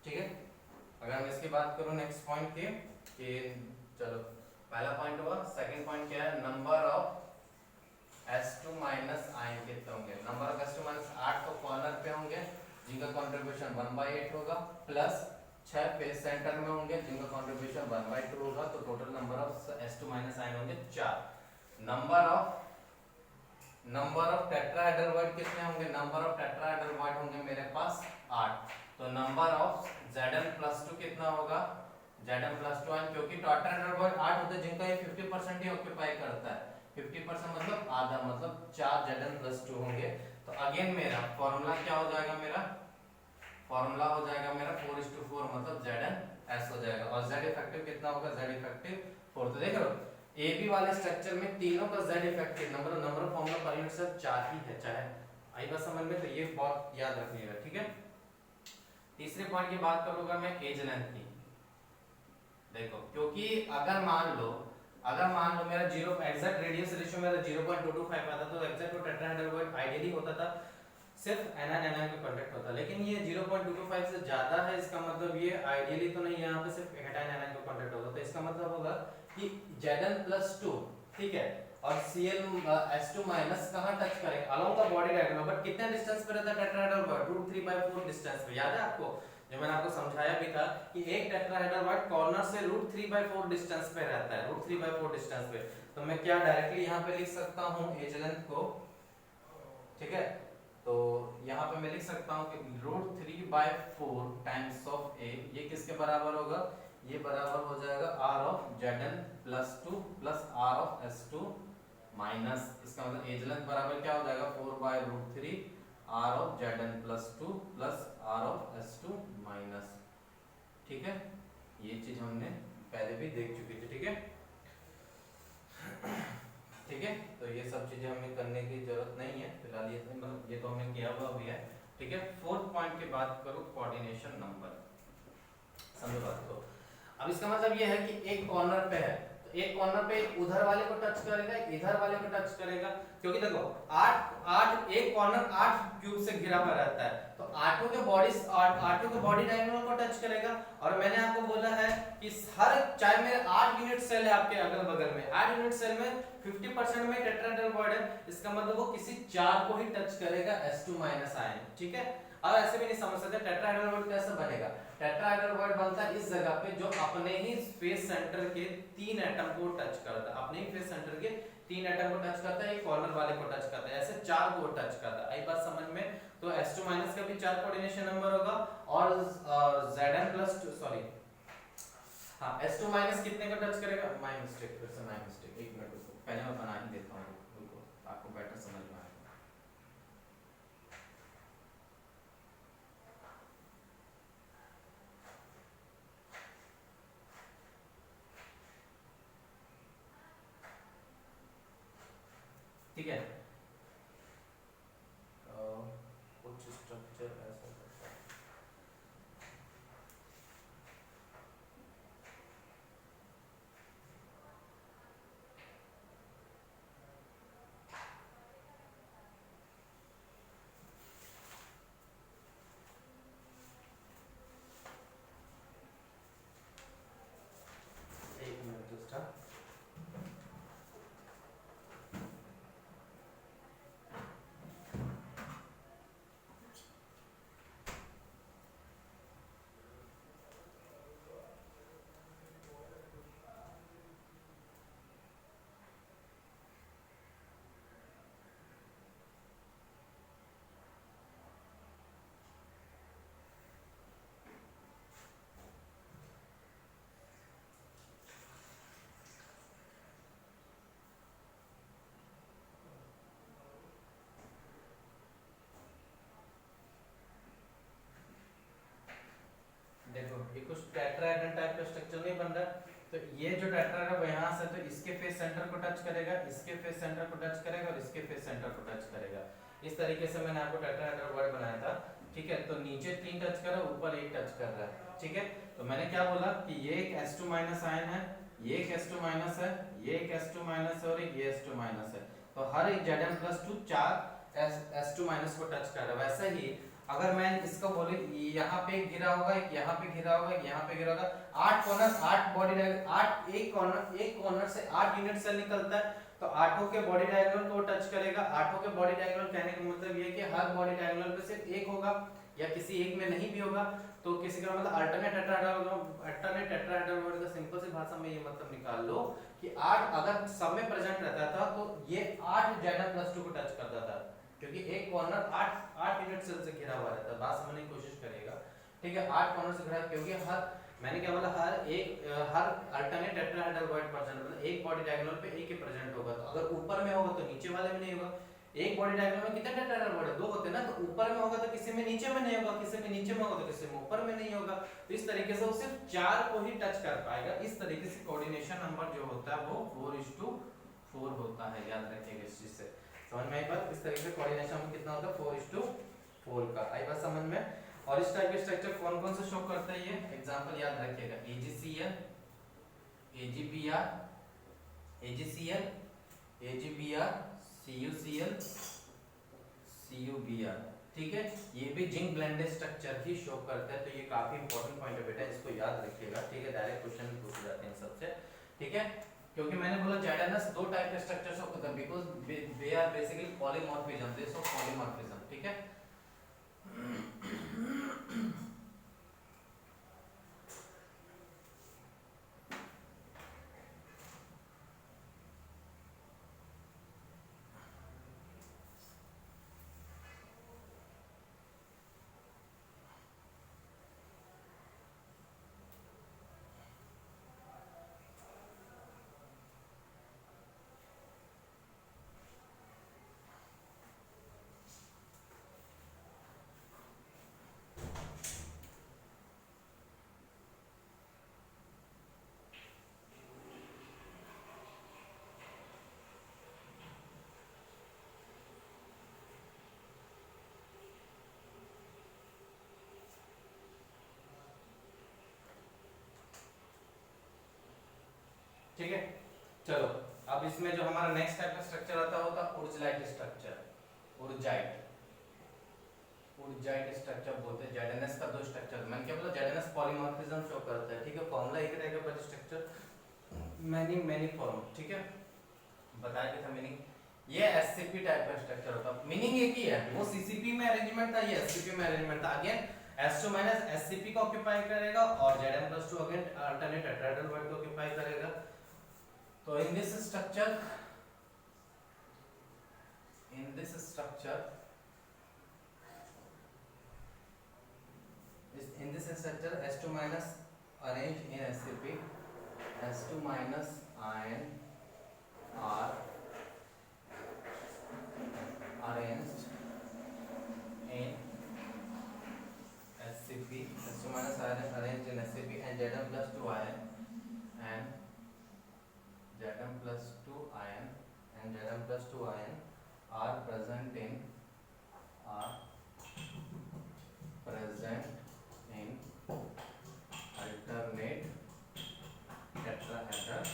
A: ठीक है, अगर मैं इसकी बात करूं नेक्स्ट पॉइंट की कि चलो पहला पॉइंट हुआ, सेकंड पॉइंट क्या है, number of S2 minus ion कितने होंगे, नंबर ऑफ S2 माइनस 8 तो कॉर्नर पे होंगे जिनका कंट्रीब्यूशन 1/8 होगा, प्लस 6 फेस सेंटर में होंगे जिनका कंट्रीब्यूशन 1/2 होगा, तो total number of S2 minus ion होंगे 4। नंबर ऑफ टेट्राहेड्रल वॉइड कितने होंगे, नंबर ऑफ टेट्राहेड्रल वॉइड होंगे मेरे पास 8, तो नंबर ऑफ Zn+2 कितना होगा, Zn+2 आयन, क्योंकि टेट्राहेड्रल वॉइड 8 होते हैं जिनका ये 50% ही ऑक्यूपाई करता है, 50% मतलब आधा, मतलब 4 Zn+2 होंगे। तो अगेन मेरा फॉर्मूला क्या हो जाएगा, मेरा फॉर्मूला हो जाएगा मेरा 4:4, मतलब Zn हो जाएगा, और Z इफेक्टिव कितना होगा, Z इफेक्टिव 4। तो देख रहे हो ए बी वाले स्ट्रक्चर में तीनों का Z effective number of formula per unit सिर्फ 4 ही है, चाहे आई बात समझ में, तो ये बहुत याद रखिएगा, ठीक है। तीसरे पॉइंट की बात करूंगा मैं एज लेंथ की। देखो क्योंकि अगर मान लो मेरा 0 एग्जैक्ट रेडियस रेशियो मेरा 0.225 आता, तो एग्जैक्ट टेट्राहेड्रल वॉइड आइडियली होता था सिर्फ anion का कांटेक्ट होता, लेकिन ये 0.225 से ज्यादा है, इसका मतलब ये आइडियली तो नहीं, यहाँ पे सिर्फ anion का कांटेक्ट होगा, तो इसका मतलब होगा कि Zn+2, ठीक है, और Cl S2- कहां टच करेंगे, along the body diagram, but कितने डिस्टेंस पे रहता है टेट्राहेड्रल वॉइड, √3/4 डिस्टेंस पे, याद है आपको, जो मैंने आपको समझाया भी था कि एक टेट्राहेड्रल वॉइड कॉर्नर से √3/4 डिस्टेंस पे रहता है, √3/4 डिस्टेंस पे। तो मैं क्या डायरेक्टली यहाँ पे लिख सकता हूँ एज लेंथ को, ठीक है, तो यहाँ पे मैं लिख सकता हूँ कि √3/4 टाइम्स ऑफ ए, ये किसके बराबर होगा, ये बराबर हो जाएगा R of Zn+2 plus R of S2 minus, इसका मतलब एज लेंथ बराबर क्या हो जाएगा 4/√3 R of Zn+2 plus R of S2 minus, ठीक है। ये चीज हमने पहले भी देख चुके थे, ठीक है, ठीक है। तो ये सब चीजें हमें करने की जरूरत नहीं है फिलहाल, ये मतलब ये तो हमने किया हुआ भी है, ठीक है। फोर्थ पॉइंट की बात करूं, कोऑर्डिनेशन नंबर, समझो बात को। अब इसका मतलब ये है कि एक कॉर्नर पे है, तो एक कॉर्नर पे उधर वाले को टच करेगा, इधर वाले को टच करेगा, क्योंकि देखो 8 एक कॉर्नर 8 क्यूब से घिरा हुआ रहता है, तो आठों के बॉडी डायगोनल को टच करेगा। और मैंने आपको बोला है कि हर, चाहे मेरे 8 यूनिट सेल है आपके अगल बगल में, 8 यूनिट सेल में 50% में टेट्राहेड्रल वॉइड है, इसका मतलब वो किसी 4 को ही टच करेगा S2- आयन, ठीक है। अब ऐसे भी नहीं समझ सकते टेट्राहेड्रल वॉइड कैसे बनेगा, टेट्राहेड्रल वॉइड बनता है इस जगह पे जो अपने ही स्पेस सेंटर के 3 एटम को टच करता है, अपने ही स्पेस सेंटर के 3 एटम को टच करता है, एक कॉर्नर वाले को टच करता है, ऐसे 4 को टच करता है, आई बात समझ में। तो S2- का भी 4 कोऑर्डिनेशन नंबर होगा, और Zn+2 सॉरी हाँ S2- कितने को टच करेगा, माय मिस्टेक, फिर से माय मिस्टेक, एक मिनट रुको, पहले मैं बना ही देता हूँ, रुको आपको बेटर समझ में आएगा। ठीक है, कुछ स्ट्रक्चर ऐसा करता है, एक मिनट जस्ट का। देखो ये कुछ टेट्राहेड्रन टाइप का स्ट्रक्चर नहीं बन रहा, तो ये जो टेट्राहेड्रन है यहाँ से तो इसके फेस सेंटर को टच करेगा, इसके फेस सेंटर को टच करेगा और इसके फेस सेंटर को टच करेगा। इस तरीके से मैंने आपको टेट्राहेड्रन वर्ड बनाया था, ठीक है। तो नीचे 3 टच कर रहा है, ऊपर 1 टच कर रहा है, ठीक है। तो मैंने क्या बोला कि ये एक S2 माइनस आयन है, ये एक S2 माइनस है, ये एक S2 माइनस है और एक ये S2 माइनस है। तो हर एक Zn+2 4 S2 माइनस को टच कर रहा है। वैसे ही अगर मैं इसको बोले यहाँ पे घिरा होगा, एक यहाँ पे घिरा होगा, एक यहाँ पे घिरा होगा, 8 कॉर्नर 8 बॉडी डायगोनल 8 एक कॉर्नर से 8 यूनिट सेल निकलता है, तो आठों के बॉडी डायगोनल को टच करेगा। आठों के बॉडी डायगोनल कहने का मतलब ये कि हर बॉडी डायगोनल पे सिर्फ एक होगा या किसी एक में नहीं भी होगा। तो किसी का मतलब अल्टरनेट टेट्राहेड्रल वर्ड का सिंपल सी भाषा में ये मतलब निकाल लो कि 8 अगर सब में प्रेजेंट रहता था तो ये 8 Zn+2 को टच करता था, क्योंकि एक कॉर्नर 8 यूनिट सेल से घिरा हुआ रहता है। बात समझने की कोशिश करिएगा, ठीक है। 8 कॉर्नर से घिरा, क्योंकि हर मैंने क्या बोला हर अल्टरनेट टेट्राहेड्रल वर्ड प्रेजेंट मतलब एक बॉडी डायगोनल पे एक ही प्रेजेंट होगा। तो अगर ऊपर में होगा तो नीचे वाले में नहीं होगा। एक बॉडी डायगोनल में कितने टेट्राहेड्रल वर्ड है? 2 होते हैं ना, तो ऊपर में होगा तो किसी में नीचे में नहीं होगा, किसी में नीचे में होगा तो किसी में ऊपर में नहीं होगा। तो इस तरीके से वो सिर्फ 4 को ही टच कर पाएगा। इस तरीके से कोऑर्डिनेशन नंबर जो होता है वो 4:4 होता है, याद रखिएगा इस चीज से। समझ में आई बात? इस तरीके से कोऑर्डिनेशन में कितना होता है 4:4 का। आई बात समझ में? और इस टाइप के स्ट्रक्चर कौन कौन से शो करता है ये एग्जांपल याद रखिएगा, AgCl, AgBr, AgCl, AgBr, CuCl, CuBr, ठीक है। ये भी जिंक ब्लेंडेड स्ट्रक्चर ही शो करता है। तो ये काफी इंपॉर्टेंट पॉइंट है बेटा, इसको याद रखिएगा, ठीक है। डायरेक्ट क्वेश्चन पूछे जाते हैं सबसे, ठीक है। क्योंकि मैंने बोला Zn दो टाइप के स्ट्रक्चर्स होते हैं, because they are basically polymorphism, they show polymorphism, ठीक है। ठीक है, चलो अब इसमें जो हमारा नेक्स्ट टाइप का स्ट्रक्चर आता होता है उर्जाइट स्ट्रक्चर। उर्जाइट स्ट्रक्चर बोलते हैं। Zns का दो स्ट्रक्चर, मैंने क्या बोला Zns पॉलीमॉर्फिज्म शो करता है, ठीक है। फॉर्मूला एक रहेगा पर स्ट्रक्चर मैनी फॉर्म, ठीक है। बताया कि था मीनिंग ये SCP टाइप का स्ट्रक्चर होता है। मीनिंग एक ही है, वो CCP में अरेंजमेंट था, ये SCP में अरेंजमेंट था। अगेन S2 माइनस SCP को ऑक्यूपाई करेगा और Zn+2 again alternate tetrahedral word को ऑक्यूपाई करेगा। तो in this structure S2 minus arranged in SCP, S2 minus ion are arranged in SCP, S2 minus ion arranged in SCP and Zn+2 ion and Zn+2 ion are present in alternate tetrahedral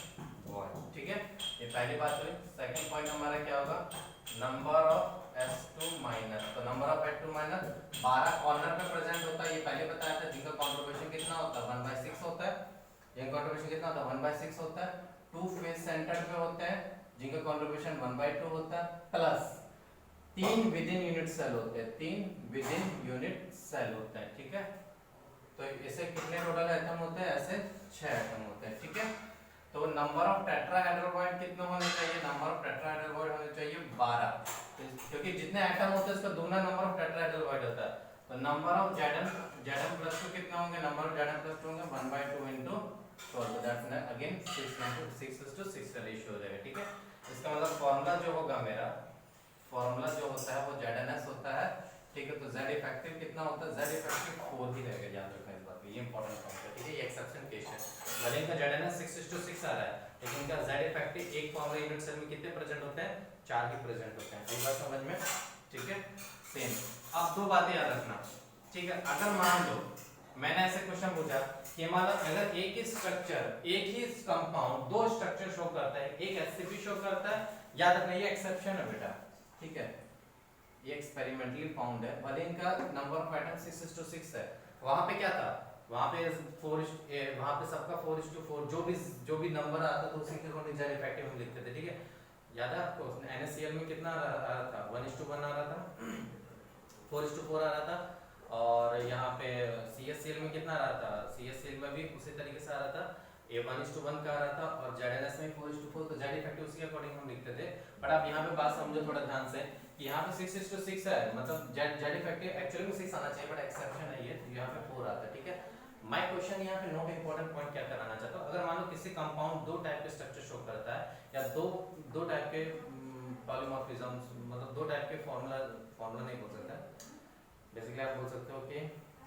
A: bond, ठीक है। ये पहली बात हुई। Second point हमारा क्या होगा, number of S2 minus. तो number of S2 minus 12 corner पे प्रेजेंट होता है, ये पहले बताया था, जिनका कंट्रीब्यूशन कितना होता है 1/6 होता है। ये कंट्रीब्यूशन कितना होता है 1/6 होता है। 2 फेस सेंटर पे होते हैं जिनका कॉन्ट्रीब्यूशन 1/2 होता है, plus 3 within unit cell होते हैं, 3 विद इन यूनिट सेल होते हैं, ठीक है। तो ऐसे कितने टोटल एटम होते हैं, ऐसे 6 एटम होते हैं, ठीक है। तो नंबर ऑफ टेट्राहेड्रल बॉन्ड कितने होने चाहिए, नंबर ऑफ टेट्राहेड्रल बॉन्ड होने चाहिए 12, क्योंकि जितने एटम होते हैं उसका दुगना नंबर ऑफ टेट्राहेड्रल बॉन्ड होता है। तो नंबर ऑफ Zn+2 कितने होंगे, नंबर ऑफ Zn+2 होंगे 1/2 into 12, तो दैट्स अगेन 6:6 का रेशियो हो जाएगा, ठीक है। इसका मतलब फार्मूला जो होगा मेरा, फार्मूला जो होता है वो ZnS होता है, ठीक है। तो Z इफेक्टिव कितना होता है, Z इफेक्टिव 4 ही रहेगा, याद रखना इस बात को, ये इंपॉर्टेंट पॉइंट है, ठीक है। ये एक्सेप्शन केस है, भले इनका ZnS 6:6 आ रहा है, लेकिन इनका Z इफेक्टिव एक फार्मूला यूनिट सेल में कितने प्रेजेंट होते हैं, 4 ही प्रेजेंट होते हैं, ये बात समझ में, ठीक है। सेम अब दो बातें याद रखना, ठीक है। अगर मान लो मैंने ऐसे क्वेश्चन पूछा कि मान लो अगर एक ही स्ट्रक्चर, एक ही कंपाउंड दो स्ट्रक्चर शो करता है, एक एससीपी शो करता है, याद रखना ये एक्सेप्शन है बेटा, ठीक है, ये एक्सपेरिमेंटली फाउंड है, भले इनका नंबर ऑफ एटम 6:6 है। वहां पे क्या था, वहां पे 4 वहां पे सबका 4:4 जो भी नंबर आता था उसी के अकॉर्डिंग इफेक्टिव हम लिखते थे, ठीक है। याद है आपको NaCl में कितना आ रहा था, 1:1 आ रहा था, 4:4 आ रहा था, और यहाँ पे CaCl में कितना आ रहा था, CaCl में भी उसी तरीके से आ रहा था, A 1:1 का आ रहा था, और ZnS में 4:4, तो Z इफेक्टिव उसी के अकॉर्डिंग हम लिखते थे। बट आप यहाँ पे बात समझो थोड़ा ध्यान से कि यहाँ पे 6:6 है, मतलब Z इफेक्टिव एक्चुअली में 6 आना चाहिए, बट एक्सेप्शन है ये, तो यहाँ पे 4 आता है, ठीक है। माय क्वेश्चन यहाँ पे नोट इंपॉर्टेंट पॉइंट क्या कराना चाहता हूँ, अगर मान लो किसी कंपाउंड दो टाइप के स्ट्रक्चर शो करता है, या दो टाइप के पॉलीमॉर्फिज्म्स, मतलब दो टाइप के फॉर्मूला नहीं बोल सकता, बेसिकली आप बोल सकते हो कि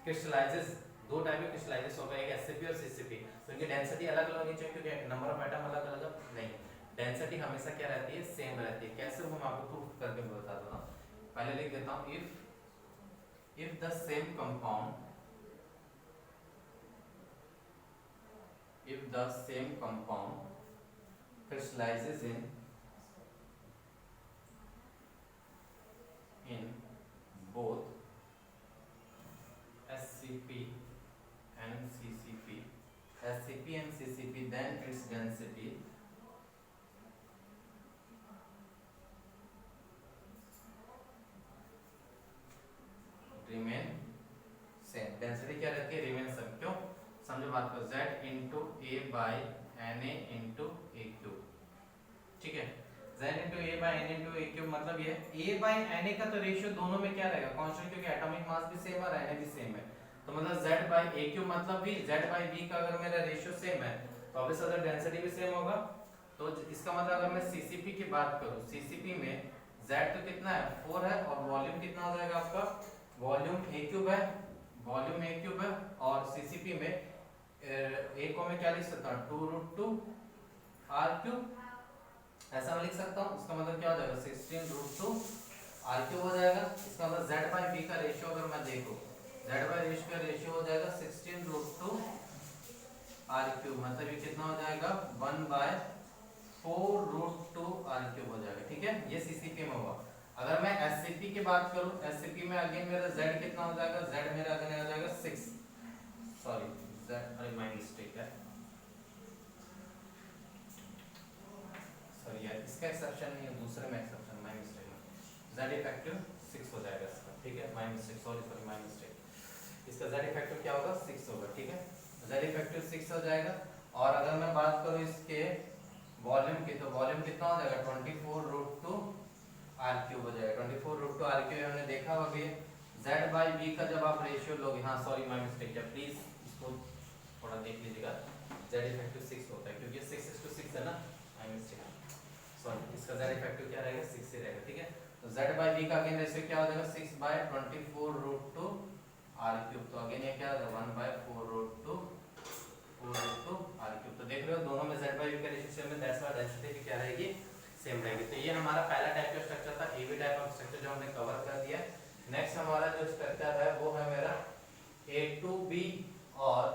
A: क्रिस्टलाइजेस, दो टाइप के क्रिस्टलाइजेस होगा, एक एससीपी और सीसीपी, तो इनकी डेंसिटी अलग अलग होनी चाहिए, क्योंकि नंबर ऑफ एटम अलग अलग नहीं, डेंसिटी हमेशा क्या रहती है, सेम रहती है। कैसे वो मैं आपको प्रूफ करके बता दूंगा, पहले लिख देता हूं, if the same compound, if the same compound crystallizes in both SCP and CCP, then its density remain same, density क्या रहती है, remain same, क्यों, समझो बात को, Z into A by Na into A cube, ठीक है। Z into A by Na into A cube मतलब ये A by Na का तो रेशियो दोनों में क्या रहेगा, कांस्टेंट, क्योंकि एटॉमिक मास भी सेम है और Na भी सेम है, तो मतलब Z by A cube मतलब भी Z by B का अगर मेरा रेशियो सेम है तो ऑब्वियस अदर डेंसिटी भी सेम होगा। तो इसका मतलब अगर मैं CCP की बात करूं, CCP में Z तो कितना है 4 है, और वॉल्यूम कितना हो जाएगा आपका, वॉल्यूम A क्यूब है, वॉल्यूम A क्यूब है, और CCP में A को मैं क्या लिख सकता हूँ, 2√2 R क्यूब, ऐसा मैं लिख सकता हूँ। उसका मतलब क्या हो जाएगा, 16√2 R क्यूब हो जाएगा। इसका मतलब Z by B का रेशियो अगर मैं देखूँ, Z by B का रेशियो हो जाएगा 16√2 R क्यूब, मतलब ये कितना हो जाएगा 1/4√2 R क्यूब हो जाएगा, ठीक है। ये CCP में हुआ। अगर मैं SCP की बात करूँ, SCP में अगेन मेरा Z कितना हो जाएगा, Z मेरा अगेन आ जाएगा 6, सॉरी Z, अरे माय मिस्टेक है, सॉरी यार, इसका एक्सेप्शन नहीं है, दूसरे में एक्सेप्शन, माय मिस्टेक है, Z इफेक्टिव 6 हो जाएगा इसका, ठीक है, my mistake, sorry my mistake, इसका Z इफेक्टिव क्या होगा 6 होगा, ठीक है, Z इफेक्टिव 6 हो जाएगा। और अगर मैं बात करूँ इसके वॉल्यूम की, तो वॉल्यूम कितना हो जाएगा 24√2 R क्यूब हो जाएगा, 24√2 R क्यूब हमने देखा होगा अभी। Z by B का जब आप रेशियो लोगे, हाँ सॉरी माय मिस्टेक है, प्लीज इसको थोड़ा देख लीजिएगा, Z इफेक्टिव 6 होता है, क्योंकि 6:6 है ना, माय मिस्टेक, सॉरी, इसका Z इफेक्टिव क्या रहेगा 6 ही रहेगा, ठीक है। तो Z by B का अगेन रेशियो क्या हो जाएगा 6/24√2 R क्यूब, तो अगेन ये क्या हो जाएगा 1/4√2 R क्यूब। तो देख रहे हो दोनों में Z by B का रेशियो सेम है, दैट्स व्हाई डेंसिटी भी क्या रहेगी, सेम रहेगी। तो ये हमारा पहला टाइप का स्ट्रक्चर था, AB टाइप ऑफ स्ट्रक्चर जो हमने कवर कर दिया। नेक्स्ट हमारा जो स्ट्रक्चर है वो है मेरा A2B और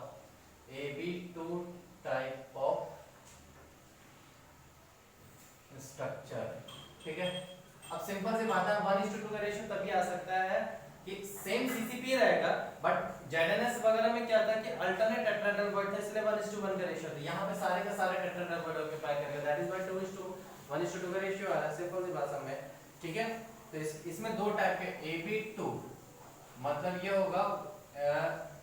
A: AB2 टाइप ऑफ स्ट्रक्चर, ठीक है। अब सिंपल सी बात है, 1:2 का रेशियो तभी आ सकता है कि सेम CCP रहेगा, बट जेडएनएस वगैरह में क्या था कि अल्टरनेट टेट्राहेड्रल वर्ड था, इसलिए 1:1 का रेशियो था। यहाँ पे सारे के सारे टेट्राहेड्रल वर्ड ऑक्यूपाई करेंगे, दैट इज व्हाई 2:1:2 का रेशियो आ रहा है, सिंपल सी भाषा में। ठीक है, तो इसमें दो टाइप के AB2, मतलब ये होगा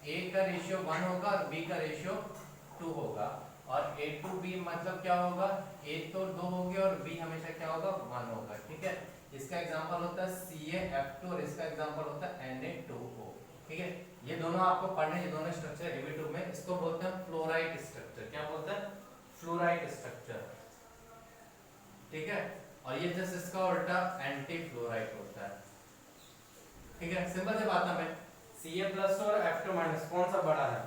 A: A का रेशियो 1 होगा और B का रेशियो 2 होगा, और A2B मतलब क्या होगा, A तो 2 होगी और B हमेशा क्या होगा, 1 होगा। ठीक है, इसका एग्जांपल होता है CaF2 और इसका एग्जांपल होता है Na2O। ठीक है, ये दोनों आपको पढ़ने, ये दोनों स्ट्रक्चर AB2 में, इसको बोलते हैं फ्लोराइड स्ट्रक्चर। क्या बोलते हैं, फ्लोराइड स्ट्रक्चर। ठीक है, और ये जस्ट इसका उल्टा एंटी फ्लोराइड होता है। ठीक है, सिंपल सी बात है, Ca+ और F2- कौन सा बड़ा है,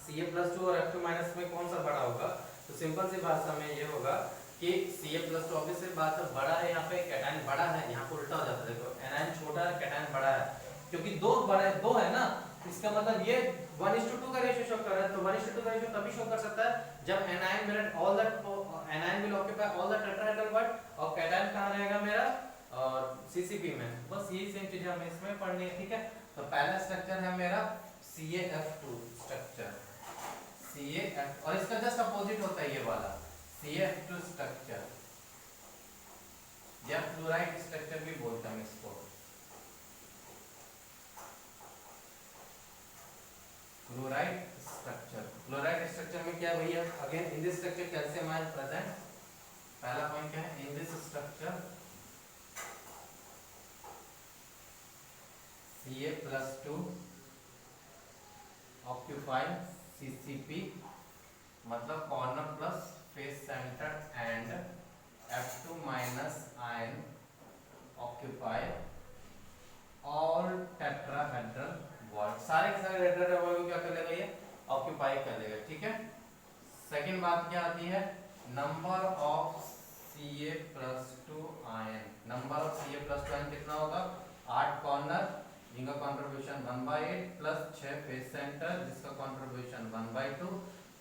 A: Ca+2 और F2- में कौन सा बड़ा होगा, तो सिंपल सी भाषा में ये होगा कि Ca+2 ऑब्वियसली बात है बड़ा है, यहाँ पे कैटायन बड़ा है, यहाँ पे उल्टा हो जाता है, देखो एनायन छोटा है कैटायन बड़ा है, क्योंकि दो है ना, इसका मतलब ये 1:2 का रेशियो शो कर रहा है। तो 1:2 का रेशियो तभी शो कर सकता है जब एनायन मेरा all the anion will occupy all the tetrahedral word, और कैटायन कहां रहेगा मेरा, और CCP में। बस यही सेम चीजें हमें इसमें पढ़नी है। ठीक है, तो पहला स्ट्रक्चर है मेरा CaF2 स्ट्रक्चर, CaF, और इसका जस्ट अपोजिट होता है ये वाला CaF2 स्ट्रक्चर, या फ्लोराइड स्ट्रक्चर भी बोलते हैं इसको, फ्लोराइड स्ट्रक्चर। फ्लोराइड स्ट्रक्चर में क्या भैया, again in this structure calcium ion present, पहला पॉइंट क्या है, in this structure Ca+2 occupy CCP, मतलब corner plus face centre, and F2- ion occupy all tetrahedral word, सारे के सारे टेट्राहेड्रल वर्ड को क्या कर लेगा, ये ऑक्यूपाई कर लेगा। ठीक है, सेकंड बात क्या आती है, number of Ca+2 ion, number of Ca+2 ion कितना होगा, 8 कॉर्नर जिनका कंट्रीब्यूशन 1/8 प्लस 6 फेस सेंटर जिसका कंट्रीब्यूशन 1/2,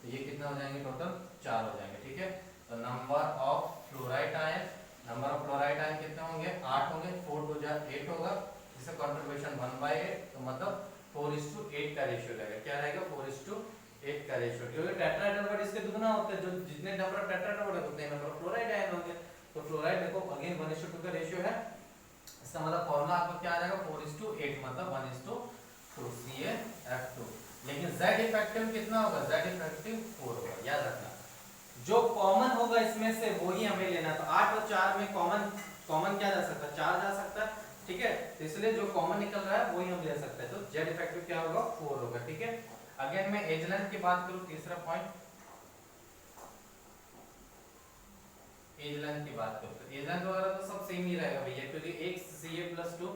A: तो ये कितना हो जाएंगे, टोटल 4 हो जाएंगे। ठीक है, तो number of fluoride ion, number of fluoride ion कितने होंगे, 8 होंगे, 4 2 जा 8 होगा, जिसका कंट्रीब्यूशन 1/8, तो मतलब 4:8 का रेशियो रहेगा। क्या रहेगा, 4:8 का रेशियो, क्योंकि टेट्राहेड्रल वर्ड इसके दुगना होता है, जो जितने नंबर ऑफ टेट्राहेड्रल वर्ड होते हैं नंबर ऑफ फ्लोराइड आयन होंगे, तो फ्लोराइड देखो अगेन 1:2 का रेशियो है, इसका मतलब फॉर्मूला आपका क्या आ जाएगा, 4:8, मतलब 1:2 CaF2। लेकिन Z इफेक्टिव कितना होगा, Z इफेक्टिव 4 होगा, याद रखना। जो कॉमन होगा इसमें से वही हमें लेना, तो 8 और 4 में कॉमन क्या जा सकता है, 4 जा सकता है। ठीक है, तो इसलिए जो कॉमन निकल रहा है वही हम ले सकते हैं, तो Z इफेक्टिव क्या होगा, 4 होगा। ठीक है, अगेन मैं एज लेंथ की बात करूं, तीसरा पॉइंट एज लेंथ की बात करूं, तो एज लेंथ वगैरह तो सब सेम ही रहेगा भैया, क्योंकि एक Ca+2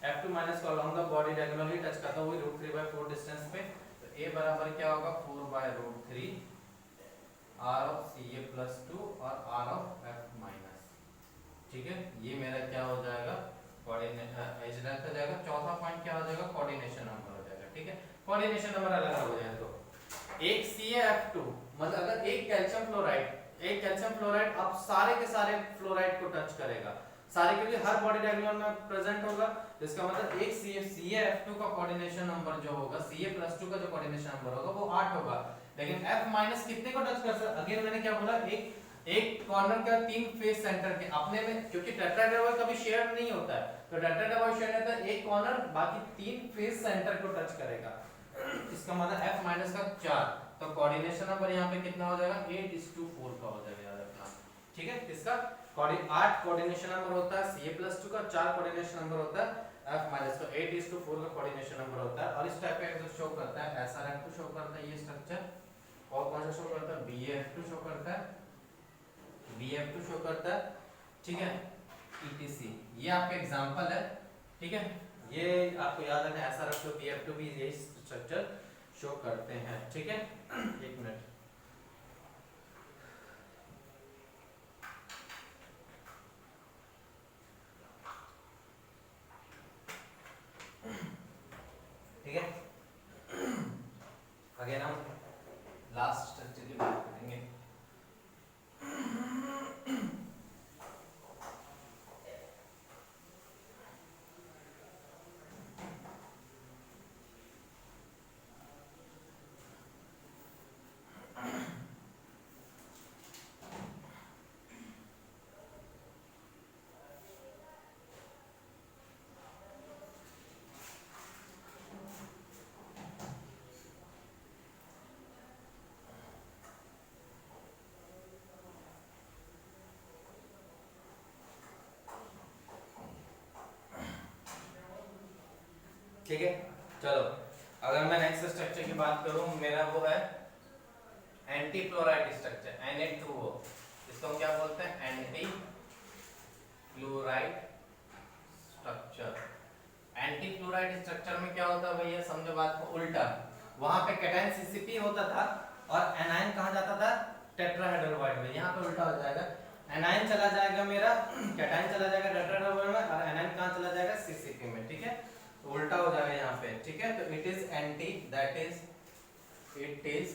A: F2- को along the body diagonally touch करता है, वही √3/4 डिस्टेंस पे, तो A बराबर क्या होगा, 4/√3 R ऑफ Ca+2 और R ऑफ F-। ठीक है, ये मेरा क्या हो जाएगा, एज लेंथ हो जाएगा। चौथा पॉइंट क्या हो जाएगा, कोऑर्डिनेशन नंबर हो जाएगा। ठीक है, कोऑर्डिनेशन नंबर अलग अलग हो जाएगा। तो एक CaF2 मतलब अगर एक कैल्शियम फ्लोराइड अब सारे के सारे फ्लोराइड को टच करेगा, सारे, क्योंकि हर बॉडी डायग्राम में प्रेजेंट होगा, तो इसका मतलब एक CaF2 का कोऑर्डिनेशन नंबर जो होगा, Ca+2 का जो कोऑर्डिनेशन नंबर होगा वो 8 होगा, लेकिन F- कितने को टच कर सकता, अगेन मैंने क्या बोला, एक कॉर्नर का 3 फेस सेंटर के अपने में, क्योंकि टेट्राहेड्रल कभी शेयर नहीं होता है, तो टेट्राहेड्रल शेयर होता है एक कॉर्नर बाकी 3 फेस सेंटर को टच करेगा, इसका मतलब F- का 4, तो कोऑर्डिनेशन नंबर यहाँ पे कितना हो जाएगा, 8:4 का हो जाएगा, याद रखना। ठीक है, इसका 8 कोऑर्डिनेशन नंबर होता है Ca+2 का, 4 कोऑर्डिनेशन नंबर होता है F- तो 8:4 का कोऑर्डिनेशन नंबर होता है, और इस टाइप का जो शो करता है SRF2 शो करता है ये स्ट्रक्चर, और कौन सा शो करता है, BF2 शो करता है, BF2 शो करता है। ठीक है, ETC, ये आपका एग्जांपल है। ठीक है, ये आपको याद रखना, SRF2 BF2 भी यही स्ट्रक्चर शो करते हैं। ठीक है, एक मिनट, ठीक है, अगेन हम लास्ट स्ट्रक्चर की बात करेंगे। ठीक है। चलो अगर मैं नेक्स्ट स्ट्रक्चर की बात करूं, मेरा वो है एंटी फ्लोराइड स्ट्रक्चर Na2O, इसको हम क्या बोलते हैं, anti fluoride structure. Anti fluoride structure में क्या होता है भैया, समझो बात को उल्टा, वहां पे कैटायन CCP होता था और एनायन कहां जाता था, टेट्राहेड्रल में। यहाँ पे उल्टा हो जाएगा, एनायन चला जाएगा मेरा, कैटायन चला जाएगा टेट्राहेड्रल में और एनायन कहां चला जाएगा, CCP में। ठीक है, तो उल्टा हो जाएगा यहाँ पे। ठीक है, तो it is anti, that is it is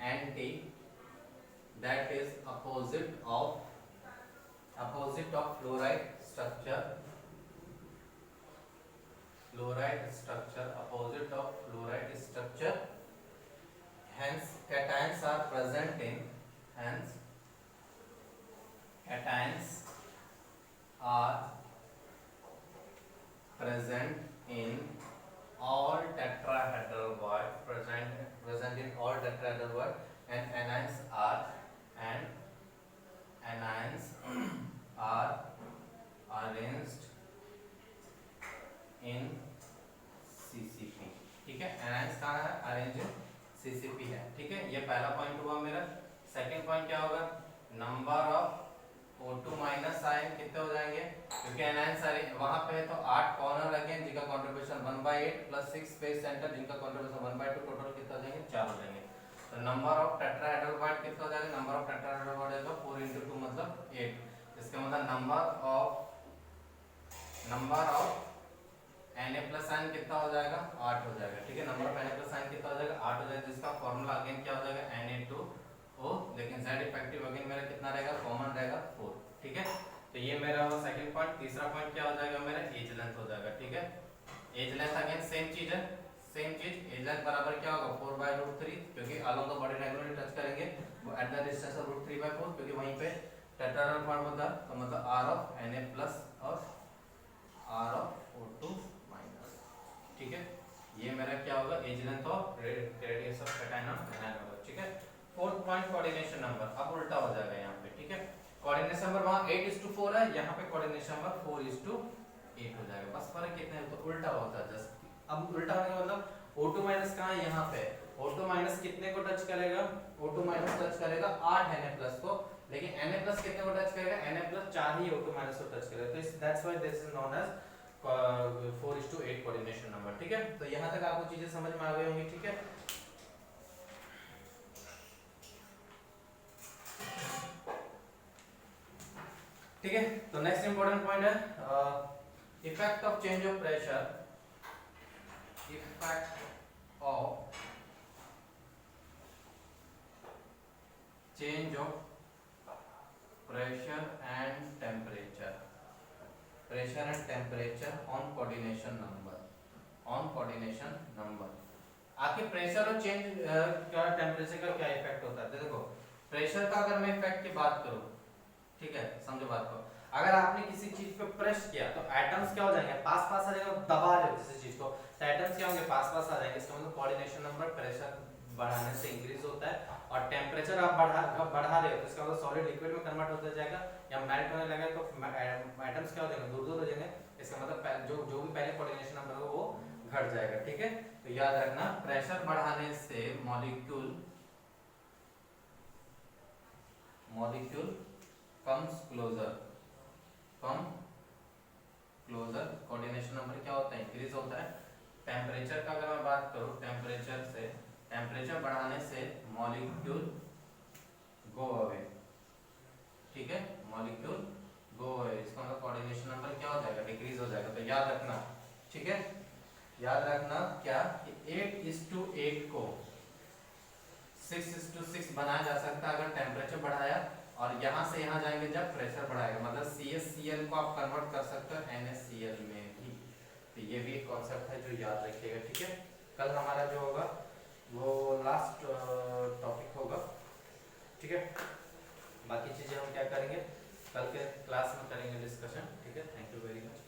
A: anti, that is opposite of fluoride structure, opposite of fluoride structure, hence cations are present in all tetrahedral bond, present in all tetrahedral bond, and anions are arranged in CCP। ठीक है, anions कहाँ है, arrange in CCP है। ठीक है, ये पहला point हुआ मेरा। सेकंड पॉइंट क्या होगा, number of O2 minus ion कितने हो जाएंगे, क्योंकि एनायंस वहां पे है तो 8 कॉर्नर अगेन जिनका कंट्रीब्यूशन 1/8 प्लस 6 स्पेस सेंटर जिनका कंट्रीब्यूशन 1/2, टोटल कितना हो जाएंगे, 4 हो जाएंगे। तो नंबर ऑफ टेट्राहेड्रल बॉन्ड कितना हो जाएगा, नंबर ऑफ टेट्राहेड्रल बॉन्ड है 4 × 2 मतलब 8। इसका मतलब number of Na plus ion कितना हो जाएगा, 8 हो जाएगा। ठीक है, number of Na plus ion कितना हो जाएगा, 8 हो जाएगा, जिसका फॉर्मूला अगेन क्या हो जाएगा, Na2O, लेकिन Z इफेक्टिव अगेन मेरा कितना रहेगा, कॉमन रहेगा 4। ठीक है, तो ये मेरा हुआ सेकंड पॉइंट। तीसरा पॉइंट क्या हो जाएगा मेरा, एज लेंथ हो जाएगा। ठीक है, एज लेंथ अगेन सेम चीज है, एज लेंथ बराबर क्या होगा, 4/√3, क्योंकि along the body diagonally touch करेंगे एट द डिस्टेंस ऑफ √3/4, क्योंकि वहीं पे टेट्राहेड्रल बॉन्ड होता है, तो मतलब R ऑफ Na प्लस और R ऑफ O2 माइनस। ठीक है, ये मेरा क्या होगा, edge length of radius of cation of anion होगा। ठीक है, फोर्थ पॉइंट कोऑर्डिनेशन नंबर, अब उल्टा हो जाएगा यहाँ पे। ठीक है, कोऑर्डिनेशन नंबर वहां 8:4 है, यहाँ पे कोऑर्डिनेशन नंबर 4:8 हो जाएगा, बस फर्क कितना है, तो उल्टा होता है जस्ट। अब उल्टा होने का मतलब O2 माइनस कहाँ है, यहाँ पे। O2 माइनस कितने को टच करेगा, O2 माइनस टच करेगा 8 Na प्लस को, लेकिन Na प्लस कितने को टच करेगा, Na प्लस 4 ही O2 माइनस को टच करेगा, तो that's why this is known as 4:8 coordination number. ठीक है, तो यहाँ तक आपको चीजें समझ में आ गई होंगी। ठीक है, ठीक है, तो नेक्स्ट इंपॉर्टेंट पॉइंट है effect of change of pressure, effect of change of pressure and temperature, on coordination number. आखिर प्रेशर और चेंज का टेम्परेचर का क्या इफेक्ट होता है, देखो प्रेशर का अगर मैं इफेक्ट की बात करूं, ठीक है, समझो बात को, अगर आपने किसी चीज पे प्रेस किया तो एटम्स क्या हो जाएंगे, पास आ जाएंगे, दबा रहे हो किसी चीज को तो एटम्स क्या होंगे, पास आ जाएंगे। इसका मतलब कोऑर्डिनेशन नंबर प्रेशर बढ़ाने से इंक्रीज होता है, और टेम्परेचर आप बढ़ा रहे हो तो इसका मतलब सॉलिड लिक्विड में कन्वर्ट होता जाएगा या मेल्ट होने लगेगा, तो एटम्स क्या हो जाएंगे, दूर हो जाएंगे। इसका मतलब जो भी पहले कोऑर्डिनेशन नंबर हो वो घट जाएगा। ठीक है, तो याद रखना प्रेशर बढ़ाने से molecule comes closer, coordination number क्या होता है, इंक्रीज होता है। टेम्परेचर का अगर मैं बात करूं, टेम्परेचर बढ़ाने से मॉलिक्यूल गो अवे। ठीक है, मॉलिक्यूल गो अवे, इसका मतलब कोऑर्डिनेशन नंबर क्या हो जाएगा, डिक्रीज हो जाएगा। तो याद रखना, ठीक है, याद रखना क्या कि 8:8 को 6:6 बनाया जा सकता है अगर टेम्परेचर बढ़ाया, और यहाँ से यहाँ जाएंगे जब प्रेशर बढ़ाएगा, मतलब CaCl को आप कन्वर्ट कर सकते हो NaCl में भी। तो ये भी एक कॉन्सेप्ट है जो याद रखिएगा। ठीक है, कल हमारा जो होगा वो लास्ट टॉपिक होगा। ठीक है, बाकी चीजें हम क्या करेंगे कल के क्लास में करेंगे डिस्कशन। ठीक है, थैंक यू वेरी मच।